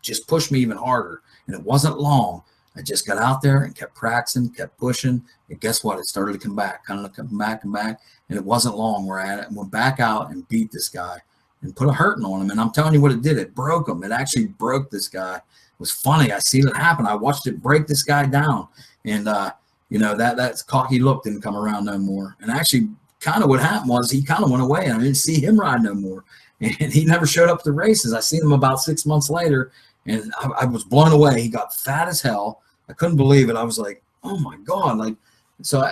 [SPEAKER 1] just push me even harder. And it wasn't long. I just got out there and kept practicing, kept pushing. And guess what? It started to come back, come back. And it wasn't long where I went back out and beat this guy and put a hurting on him. And I'm telling you what it did. It broke him. It actually broke this guy. It was funny. I seen it happen. I watched it break this guy down. And, that cocky look didn't come around no more. And actually kind of what happened was he kind of went away, and I didn't see him ride no more. And he never showed up to races. I seen him about 6 months later, and I was blown away. He got fat as hell. I couldn't believe it. I was like, oh my God. Like, so,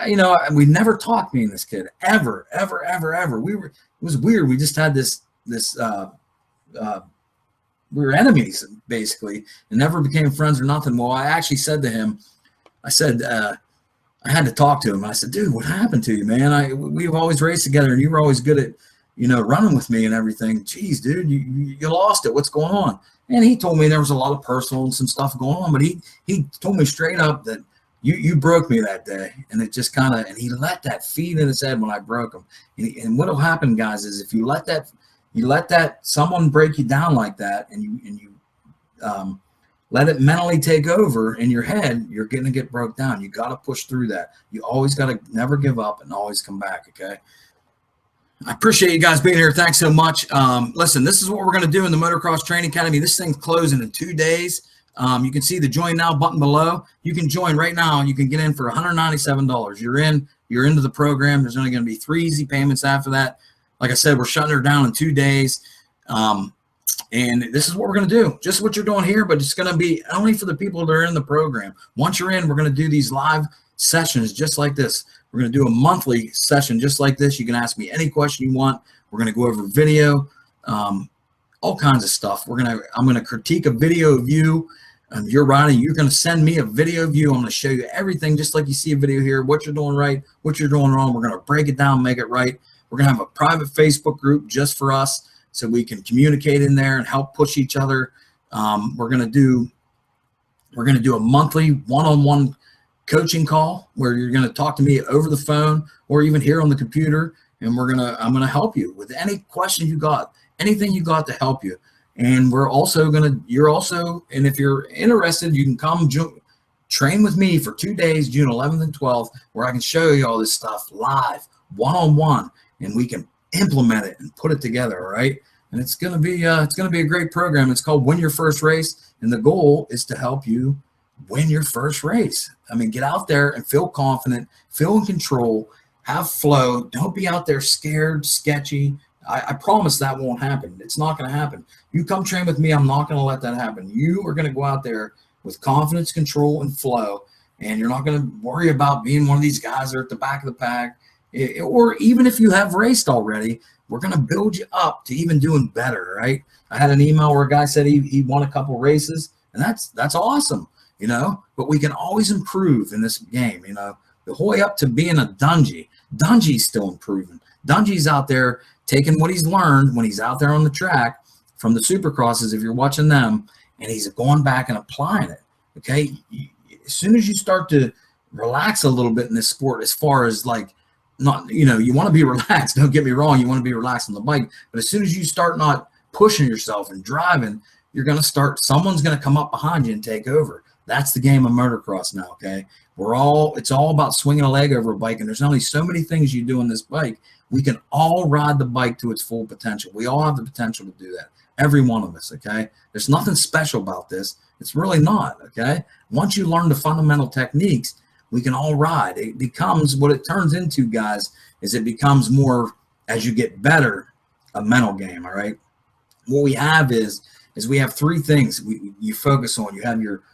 [SPEAKER 1] we never talked, me and this kid, ever. It was weird. We just had this we were enemies basically, and never became friends or nothing. Well, I actually said to him, I said, I had to talk to him. I said, dude, what happened to you, man? We've always raced together, and you were always good at, running with me and everything. Jeez, dude, you lost it. What's going on? And he told me there was a lot of personal and some stuff going on, but he told me straight up that you broke me that day. And it just and he let that feed in his head when I broke him. And what'll happen, guys, is if you let that someone break you down like that, and you let it mentally take over in your head, you're going to get broke down. You got to push through that. You always got to never give up and always come back. Okay. I appreciate you guys being here. Thanks so much. Listen, this is what we're going to do in the Motocross Training Academy. This thing's closing in 2 days. You can see the join now button below. You can join right now. You can get in for $197. You're into the program. There's only going to be 3 easy payments after that. Like I said, we're shutting her down in 2 days. And this is what we're going to do, just what you're doing here, but it's going to be only for the people that are in the program. Once you're in, we're going to do these live sessions just like this. We're going to do a monthly session just like this. You can ask me any question you want. We're going to go over video, all kinds of stuff. I'm going to critique a video of you. You're riding. You're going to send me a video of you. I'm going to show you everything just like you see a video here, what you're doing right, what you're doing wrong. We're going to break it down, make it right. We're going to have a private Facebook group just for us, so we can communicate in there and help push each other. We're going to do a monthly one-on-one coaching call where you're going to talk to me over the phone or even here on the computer, and I'm going to help you with any question you got, anything you got to help you. And and if you're interested, you can come train with me for 2 days, June 11th and 12th, where I can show you all this stuff live, one-on-one, and we can implement it and put it together. All right. And it's going to be a great program. It's called Win Your First Race. And the goal is to help you win your first race. I mean, get out there and feel confident, feel in control, have flow. Don't be out there scared, sketchy. I promise that won't happen. It's not going to happen. You come train with me. I'm not going to let that happen. You are going to go out there with confidence, control, and flow. And you're not going to worry about being one of these guys that are at the back of the pack. Or even if you have raced already, we're going to build you up to even doing better, right? I had an email where a guy said he won a couple races, and that's awesome, but we can always improve in this game, the whole way up to being a Dungy. Dungy's still improving. Dungy's out there taking what he's learned when he's out there on the track from the Supercrosses, if you're watching them, and he's going back and applying it, okay? As soon as you start to relax a little bit in this sport, as far as you want to be relaxed. Don't get me wrong. You want to be relaxed on the bike. But as soon as you start not pushing yourself and driving, someone's going to come up behind you and take over. That's the game of motocross now. Okay. It's all about swinging a leg over a bike. And there's only so many things you do on this bike. We can all ride the bike to its full potential. We all have the potential to do that. Every one of us. Okay. There's nothing special about this. It's really not. Okay. Once you learn the fundamental techniques, we can all ride. It becomes what it turns into, guys, is it becomes more, as you get better, a mental game. All right. What we have is we have 3 things you focus on. You have your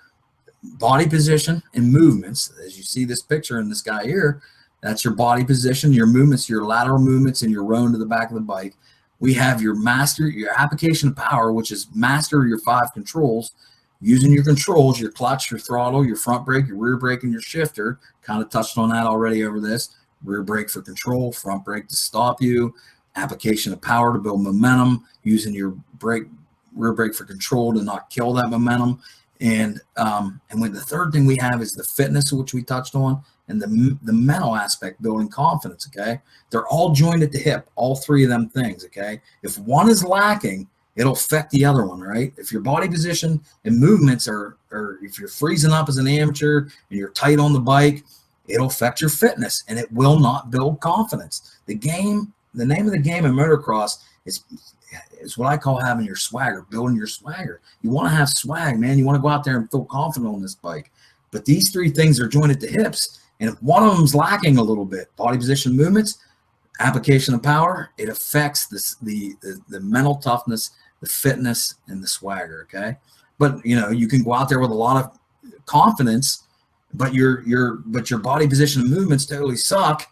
[SPEAKER 1] body position and movements. As you see this picture in this guy here, that's your body position, your movements, your lateral movements, and your rowing to the back of the bike. We have your application of power, which is master your 5 controls. Using your controls, your clutch, your throttle, your front brake, your rear brake, and your shifter. Kind of touched on that already over this. Rear brake for control, front brake to stop you, application of power to build momentum, using your rear brake for control to not kill that momentum. And when the third thing we have is the fitness, which we touched on, and the mental aspect, building confidence, okay? They're all joined at the hip, all 3 of them things, okay? If one is lacking, it'll affect the other one, right? If your body position and movements or if you're freezing up as an amateur and you're tight on the bike, it'll affect your fitness and it will not build confidence. The name of the game in motocross is what I call having your swagger, building your swagger. You want to have swag, man. You want to go out there and feel confident on this bike. But these 3 things are joined at the hips. And if one of them's lacking a little bit, body position, movements, application of power, it affects the mental toughness, the fitness, and the swagger. Okay. But you can go out there with a lot of confidence, but your body position and movements totally suck.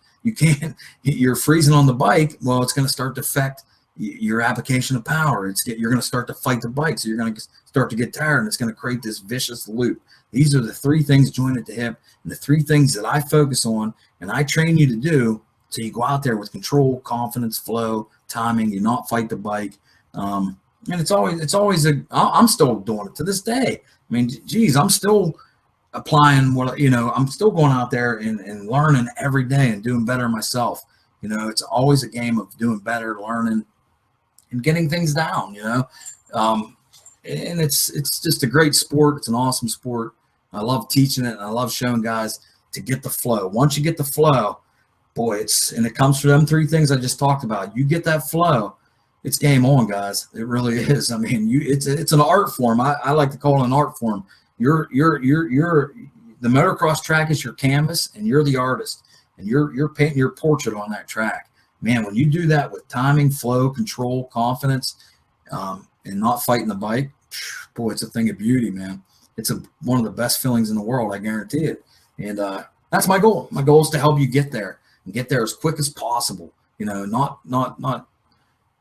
[SPEAKER 1] You're freezing on the bike. Well, it's going to start to affect your application of power. You're going to start to fight the bike. So you're going to start to get tired, and it's going to create this vicious loop. These are the 3 things joined at the hip, and the 3 things that I focus on and I train you to do. So you go out there with control, confidence, flow, timing. You not fight the bike. And it's always I'm still doing it to this day. I mean, geez, I'm still applying I'm still going out there and learning every day and doing better myself. It's always a game of doing better, learning, and getting things down, and it's just a great sport. It's an awesome sport. I love teaching it, and I love showing guys to get the flow. Once you get the flow, boy, it comes from them 3 things I just talked about. You get that flow, it's game on, guys. It really is. I mean, it's an art form. I like to call it an art form. You're the motocross track is your canvas, and you're the artist, and you're painting your portrait on that track. Man, when you do that with timing, flow, control, confidence, and not fighting the bike, boy, it's a thing of beauty, man. It's one of the best feelings in the world, I guarantee it. And that's my goal. My goal is to help you get there and get there as quick as possible. Not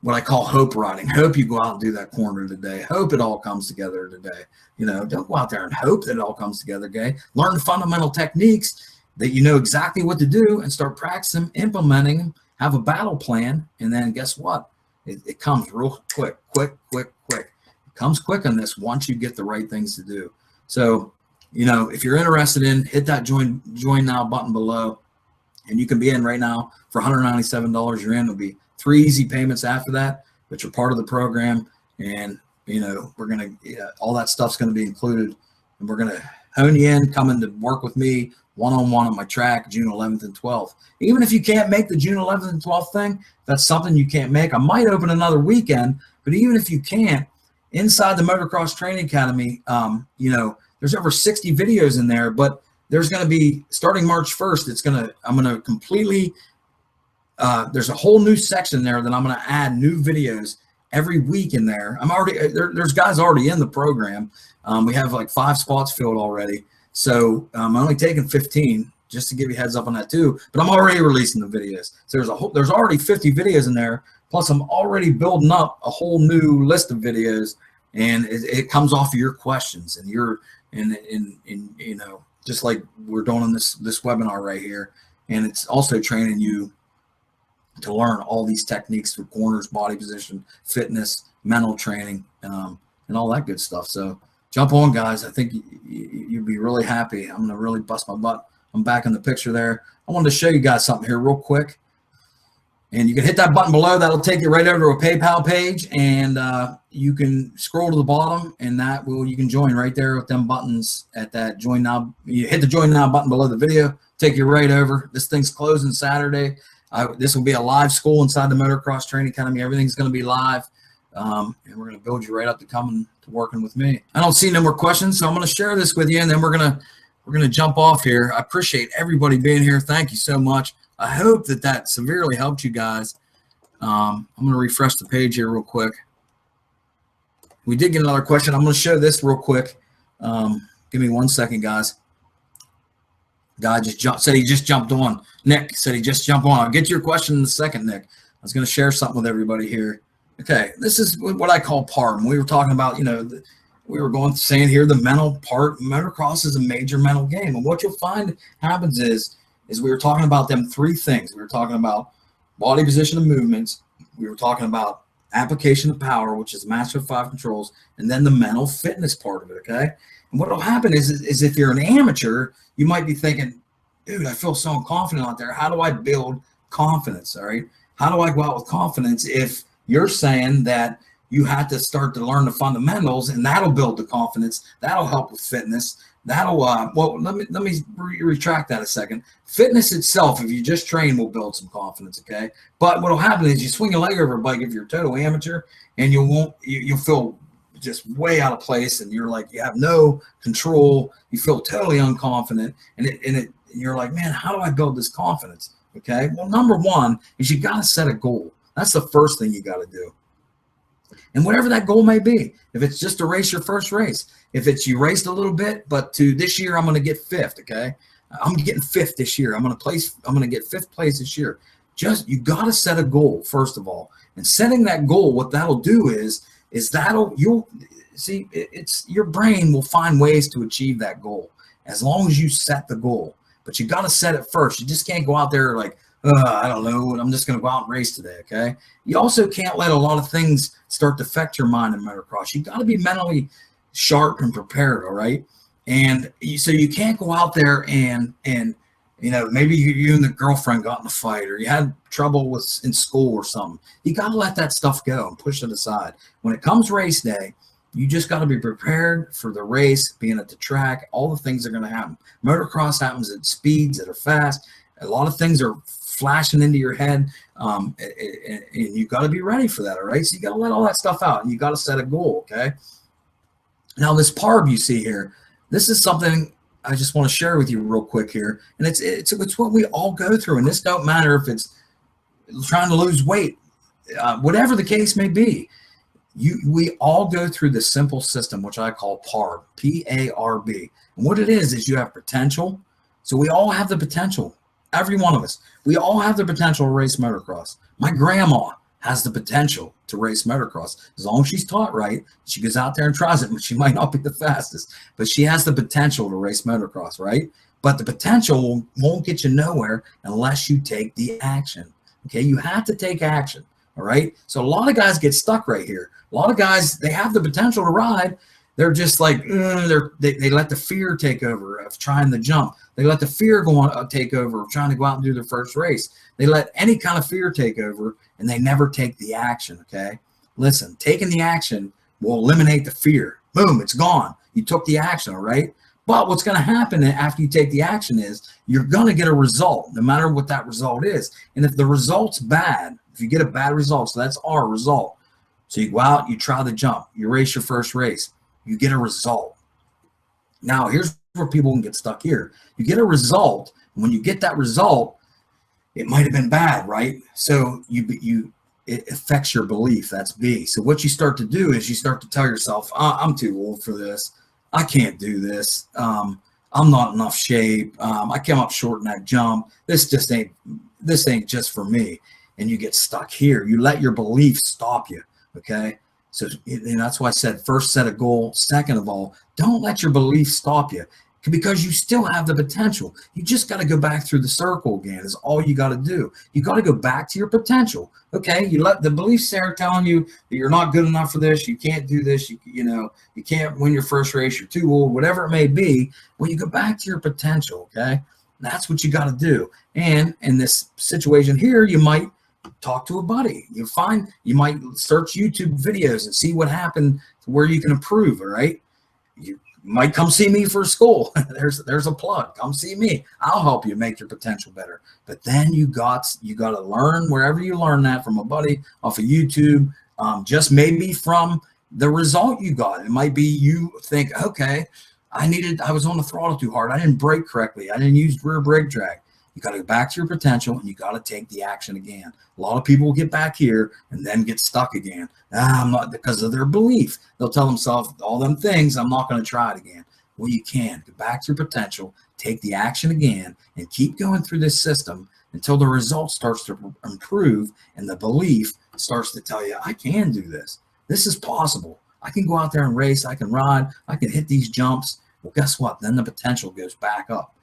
[SPEAKER 1] what I call hope riding. Hope you go out and do that corner today. Hope it all comes together today. Don't go out there and hope that it all comes together, okay? Learn the fundamental techniques that you know exactly what to do and start practicing, implementing them. Have a battle plan, and then guess what? It comes real quick. It comes quick on this once you get the right things to do. So, if you're interested in, hit that join now button below, and you can be in right now for $197. You're in. It'll be 3 easy payments after that, but you're part of the program, and we're gonna all that stuff's gonna be included, and we're gonna hone you in, coming to work with me one-on-one on my track June 11th and 12th. Even if you can't make the June 11th and 12th thing, that's something you can't make. I might open another weekend, but even if you can't, inside the Motocross Training Academy, there's over 60 videos in there, but there's going to be, starting March 1st, I'm going to completely, there's a whole new section there that I'm going to add new videos every week in there. There's guys already in the program. We have like 5 spots filled already. So I'm only taking 15, just to give you a heads up on that too, but I'm already releasing the videos. So there's already 50 videos in there. Plus I'm already building up a whole new list of videos, and it comes off of your questions, and just like we're doing on this webinar right here. And it's also training you to learn all these techniques for corners, body position, fitness, mental training, and all that good stuff. So jump on, guys. I think you'd be really happy. I'm going to really bust my butt. I'm back in the picture there. I wanted to show you guys something here real quick. And you can hit that button below. That'll take you right over to a PayPal page, and you can scroll to the bottom, and you can join right there with them buttons at that join now. You hit the join now button below the video, take you right over. This thing's closing Saturday. This will be a live school inside the Motocross Training Academy. Everything's going to be live, and we're going to build you right up to coming to working with me. I don't see no more questions, so I'm going to share this with you, and then we're going to jump off here. I appreciate everybody being here. Thank you so much. I hope that severely helped you guys. I'm going to refresh the page here real quick. We did get another question. I'm going to show this real quick. Give me 1 second, guys. Guy said he just jumped on. Nick said he just jumped on. I'll get to your question in a second, Nick. I was going to share something with everybody here. Okay, this is what I call part. And we were talking about, we were saying here the mental part. Motocross is a major mental game. And what you'll find happens is we were talking about them 3 things. We were talking about body position and movements. We were talking about application of power, which is master of 5 controls, and then the mental fitness part of it, okay? And what will happen is if you're an amateur, you might be thinking, dude, I feel so confident out there. How do I build confidence, all right? How do I go out with confidence if you're saying that you have to start to learn the fundamentals, and that'll build the confidence, that'll help with fitness, that'll let me retract that a second. Fitness itself, if you just train, will build some confidence, okay? But what'll happen is you swing a leg over a bike if you're a total amateur, and you'll feel just way out of place, and you're like, you have no control, you feel totally unconfident, and you're like, man, how do I build this confidence? Okay, well, number 1 is you got to set a goal. That's the first thing you got to do. And whatever that goal may be, if it's just to race your first race, if it's you raced a little bit, but this year I'm going to get 5th, okay? I'm getting 5th this year. I'm going to get 5th place this year. you got to set a goal first of all. And setting that goal, what that'll do is you'll see it's your brain will find ways to achieve that goal as long as you set the goal. But you got to set it first. You just can't go out there like, I don't know, I'm just going to go out and race today. Okay. You also can't let a lot of things start to affect your mind in motocross. You got to be mentally sharp and prepared. All right. And so you can't go out there and maybe you and the girlfriend got in a fight, or you had trouble in school or something. You got to let that stuff go and push it aside. When it comes race day, you just got to be prepared for the race, being at the track. All the things are going to happen. Motocross happens at speeds that are fast. A lot of things are flashing into your head, and you got to be ready for that. All right, so you got to let all that stuff out, and you got to set a goal. Okay. Now this PARB you see here, this is something I just want to share with you real quick here, and it's what we all go through. And this don't matter if it's trying to lose weight, whatever the case may be. We all go through this simple system, which I call PARB, P-A-R-B. And what it is you have potential. So we all have the potential, every one of us. We all have the potential to race motocross. My grandma has the potential to race motocross. As long as she's taught right, she goes out there and tries it, but she might not be the fastest. But she has the potential to race motocross, right? But the potential won't get you nowhere unless you take the action. Okay, you have to take action. All right. So a lot of guys get stuck right here. A lot of guys, they have the potential to ride. They're just like, they let the fear take over of trying the jump. They let the fear take over of trying to go out and do their first race. They let any kind of fear take over, and they never take the action. Okay. Listen, taking the action will eliminate the fear. Boom, it's gone. You took the action. All right. But what's going to happen after you take the action is you're going to get a result, no matter what that result is. And if the result's bad, if you get a bad result, so that's our result. So you go out, you try the jump, you race your first race, you get a result. Now, here's where people can get stuck here. You get a result, and when you get that result, it might have been bad, right? So it affects your belief. That's B. So what you start to do is you start to tell yourself, I'm too old for this. I can't do this. I'm not enough shape. I came up short in that jump. This ain't just for me. And you get stuck here. You let your belief stop you. Okay. So that's why I said first set a goal. Second of all, don't let your belief stop you, because you still have the potential. You just got to go back through the circle again is all you got to do. You got to go back to your potential. Okay. You let the beliefs there telling you that you're not good enough for this. You can't do this. You can't win your first race. You're too old, whatever it may be. Well, you go back to your potential. Okay. That's what you got to do. And in this situation here, you might talk to a buddy. You might search YouTube videos and see what happened to where you can improve. All right. You might come see me for school. There's a plug. Come see me. I'll help you make your potential better. But then you got to learn wherever you learn that, from a buddy, off of YouTube, just maybe from the result you got. It might be you think, okay, I was on the throttle too hard. I didn't brake correctly. I didn't use rear brake drag. You got to go back to your potential, and you got to take the action again. A lot of people get back here and then get stuck again. I'm not, because of their belief. They'll tell themselves all them things. I'm not going to try it again. Well, you can go back to your potential, take the action again, and keep going through this system until the result starts to improve and the belief starts to tell you, I can do this. This is possible. I can go out there and race. I can ride. I can hit these jumps. Well, guess what? Then the potential goes back up.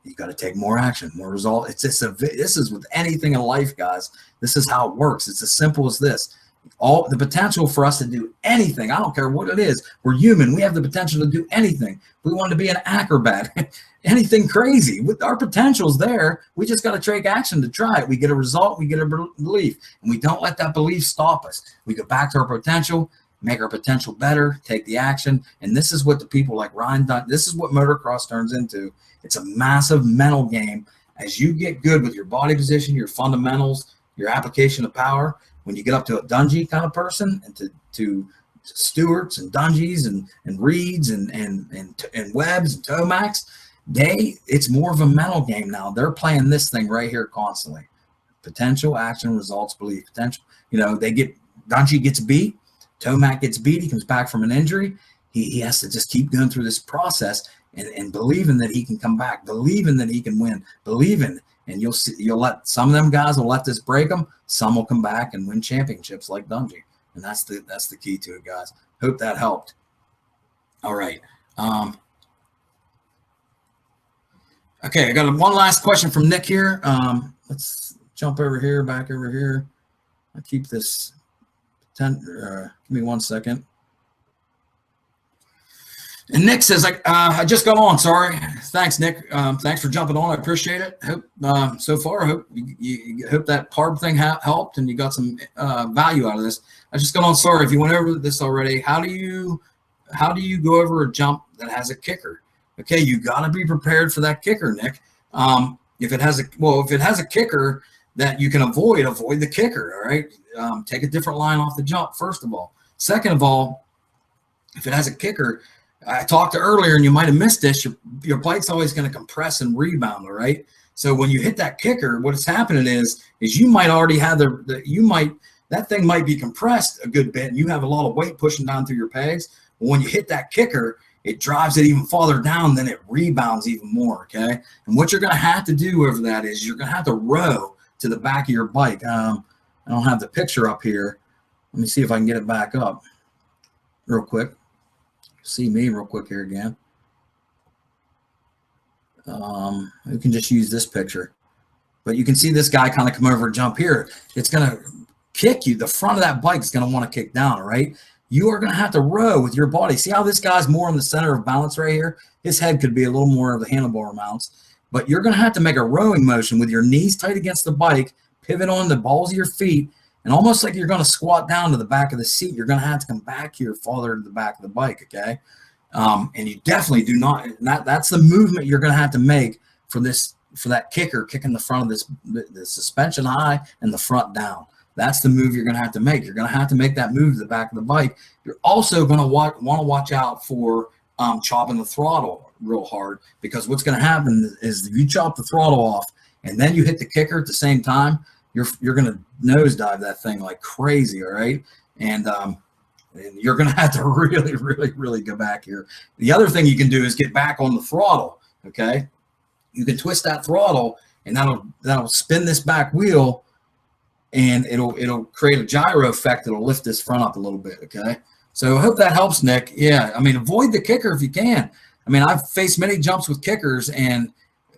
[SPEAKER 1] You got to take more action, more result. This is with anything in life, guys. This is how it works. It's as simple as this. All the potential for us to do anything. I don't care what it is. We're human. We have the potential to do anything. We want to be an acrobat, anything crazy. With our potential's there, we just got to take action to try it. We get a result. We get a belief, and we don't let that belief stop us. We go back to our potential, make our potential better, take the action. And this is what the people like Ryan Dunn, this is what motocross turns into. It's a massive mental game. As you get good with your body position, your fundamentals, your application of power, when you get up to a Dungy kind of person and to Stewarts and Dungies and Reeds and Webbs and Tomacs, it's more of a mental game now. They're playing this thing right here constantly. Potential, action, results, belief, potential. Dungy gets beat. Tomac gets beat. He comes back from an injury. He has to just keep going through this process and believing that he can come back, believing that he can win, believing And you'll see, you'll let some of them guys will let this break them. Some will come back and win championships like Dungy. And that's the key to it, guys. Hope that helped. All right. Okay, I got one last question from Nick here. Let's jump over here, back over here. I'll keep this 10. Give me 1 second. And Nick says, I just got on. Sorry. Thanks, Nick. Thanks for jumping on. I appreciate it. Hope so far, I hope you hope that carb thing helped and you got some value out of this. I just got on. Sorry if you went over this already. How do you go over a jump that has a kicker? Okay, you got to be prepared for that kicker, Nick. If it has a kicker that you can avoid the kicker. All right. Take a different line off the jump. First of all. Second of all, if it has a kicker, I talked to earlier, and you might have missed this. Your bike's always going to compress and rebound, all right? So when you hit that kicker, what is happening is you might already have that thing might be compressed a good bit, and you have a lot of weight pushing down through your pegs. But when you hit that kicker, it drives it even farther down, then it rebounds even more, okay? And what you're going to have to do over that is you're going to have to row to the back of your bike. I don't have the picture up here. Let me see if I can get it back up real quick. See me real quick here again. We can just use this picture, but you can see this guy kind of come over and jump here. It's going to kick you. The front of that bike is going to want to kick down, right? You are going to have to row with your body. See how this guy's more in the center of balance right here? His head could be a little more of the handlebar mounts, but you're going to have to make a rowing motion with your knees tight against the bike, pivot on the balls of your feet, and almost like you're going to squat down to the back of the seat. You're going to have to come back here farther to the back of the bike, okay? And you definitely do not. That's the movement you're going to have to make for that kicker, kicking the front of the suspension high and the front down. That's the move you're going to have to make. You're going to have to make that move to the back of the bike. You're also going to want to watch out for chopping the throttle real hard, because what's going to happen is if you chop the throttle off and then you hit the kicker at the same time, you're going to nosedive that thing like crazy, all right? And you're going to have to really, really, really go back here. The other thing you can do is get back on the throttle, okay? You can twist that throttle, and that'll spin this back wheel, and it'll create a gyro effect that'll lift this front up a little bit, okay? So I hope that helps, Nick. Yeah, I mean, avoid the kicker if you can. I mean, I've faced many jumps with kickers, and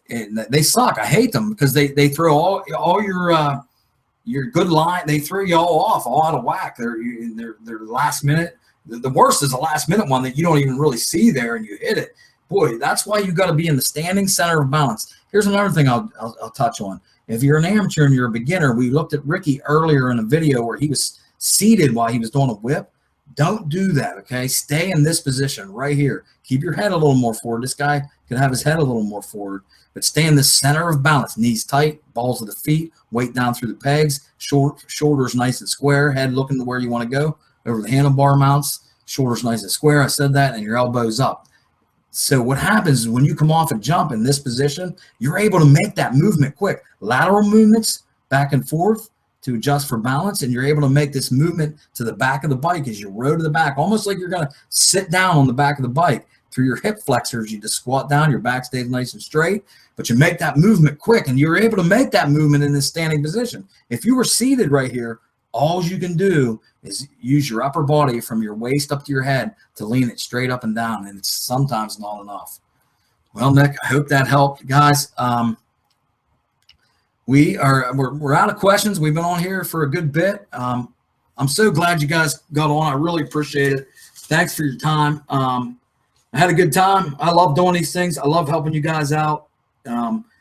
[SPEAKER 1] they suck. I hate them because they throw all your good line. They throw you all off, all out of whack. They're last minute. The worst is the last minute one that you don't even really see there, and you hit it. Boy, that's why you got to be in the standing center of balance. Here's another thing I'll touch on. If you're an amateur and you're a beginner, we looked at Ricky earlier in a video where he was seated while he was doing a whip. Don't do that, okay? Stay in this position right here. Keep your head a little more forward. This guy could have his head a little more forward, but stay in the center of balance. Knees tight, balls of the feet, weight down through the pegs, shoulders nice and square, head looking to where you want to go, over the handlebar mounts, shoulders nice and square. I said that, and your elbows up. So what happens is when you come off a jump in this position, you're able to make that movement quick. Lateral movements back and forth to adjust for balance, and you're able to make this movement to the back of the bike as you row to the back, almost like you're going to sit down on the back of the bike. Through your hip flexors, you just squat down, your back stays nice and straight, but you make that movement quick, and you're able to make that movement in this standing position. If you were seated right here, all you can do is use your upper body from your waist up to your head to lean it straight up and down, and it's sometimes not enough. Well, Nick, I hope that helped, guys. We're out of questions. We've been on here for a good bit. I'm so glad you guys got on. I really appreciate it. Thanks for your time. I had a good time. I love doing these things. I love helping you guys out.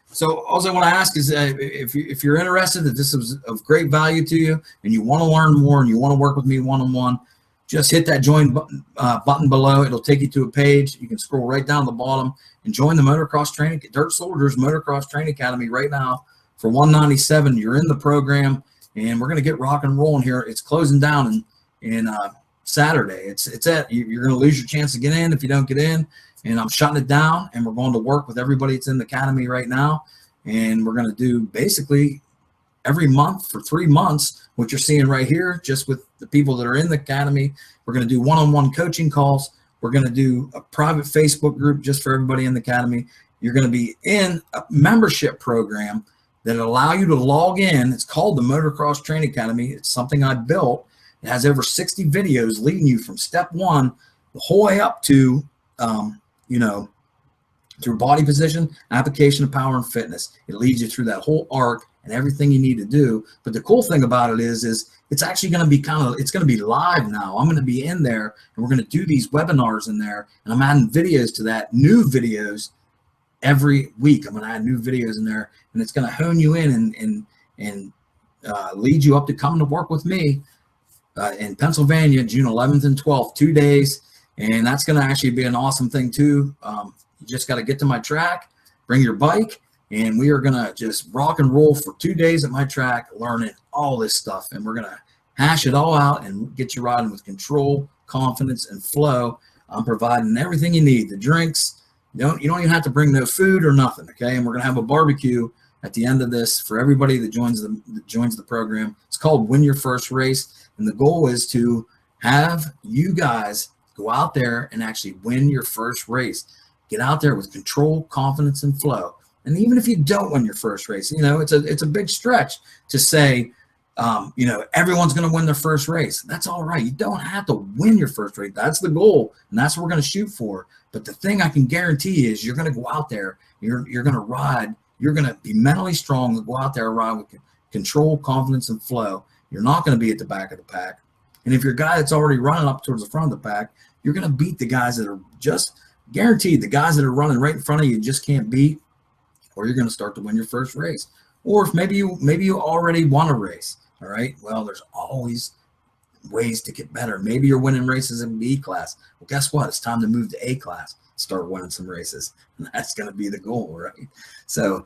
[SPEAKER 1] So all I want to ask is if you're interested, if this is of great value to you and you want to learn more and you want to work with me one-on-one, just hit that join button below. It'll take you to a page. You can scroll right down the bottom and join the Motocross Training, Dirt Soldiers Motocross Training Academy right now for $197. You're in the program, and we're going to get rock and rolling here. It's closing down in Saturday. You're going to lose your chance to get in if you don't get in. And I'm shutting it down, and we're going to work with everybody that's in the academy right now. And we're going to do basically every month for 3 months, what you're seeing right here, just with the people that are in the academy. We're going to do one-on-one coaching calls. We're going to do a private Facebook group just for everybody in the academy. You're going to be in a membership program that allow you to log in. It's called the Motocross Training Academy. It's something I built. It has over 60 videos leading you from step one the whole way up to, through body position, application of power and fitness. It leads you through that whole arc and everything you need to do. But the cool thing about it is it's actually going to be it's going to be live now. I'm going to be in there, and we're going to do these webinars in there, and I'm adding videos to that, new videos every week. I'm going to add new videos in there, and it's going to hone you in and lead you up to coming to work with me in Pennsylvania, June 11th and 12th, 2 days. And that's going to actually be an awesome thing too. You just got to get to my track, bring your bike, and we are going to just rock and roll for 2 days at my track, learning all this stuff. And we're going to hash it all out and get you riding with control, confidence, and flow. I'm providing everything you need, the drinks. You don't even have to bring no food or nothing, okay? And we're going to have a barbecue at the end of this for everybody that joins the program. It's called Win Your First Race. And the goal is to have you guys go out there and actually win your first race. Get out there with control, confidence, and flow. And even if you don't win your first race, it's a big stretch to say, everyone's going to win their first race. That's all right. You don't have to win your first race. That's the goal, and that's what we're going to shoot for. But the thing I can guarantee is you're going to go out there, you're going to ride, you're going to be mentally strong, go out there and ride with control, confidence, and flow. You're not going to be at the back of the pack. And if you're a guy that's already running up towards the front of the pack, you're going to beat the guys that are just guaranteed. The guys that are running right in front of you just can't beat, or you're going to start to win your first race. Or if maybe you already won a race. All right. Well, there's always ways to get better. Maybe you're winning races in B class. Well, guess what? It's time to move to A class, start winning some races. And that's going to be the goal, right? So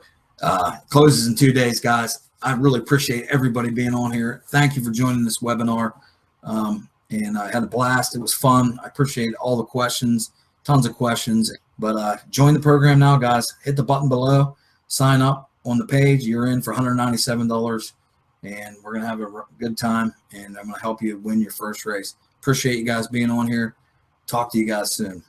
[SPEAKER 1] closes in 2 days, guys. I really appreciate everybody being on here. Thank you for joining this webinar. And I had a blast. It was fun. I appreciate all the questions, tons of questions. But join the program now, guys. Hit the button below. Sign up on the page. You're in for $197. And we're going to have a good time. And I'm going to help you win your first race. Appreciate you guys being on here. Talk to you guys soon.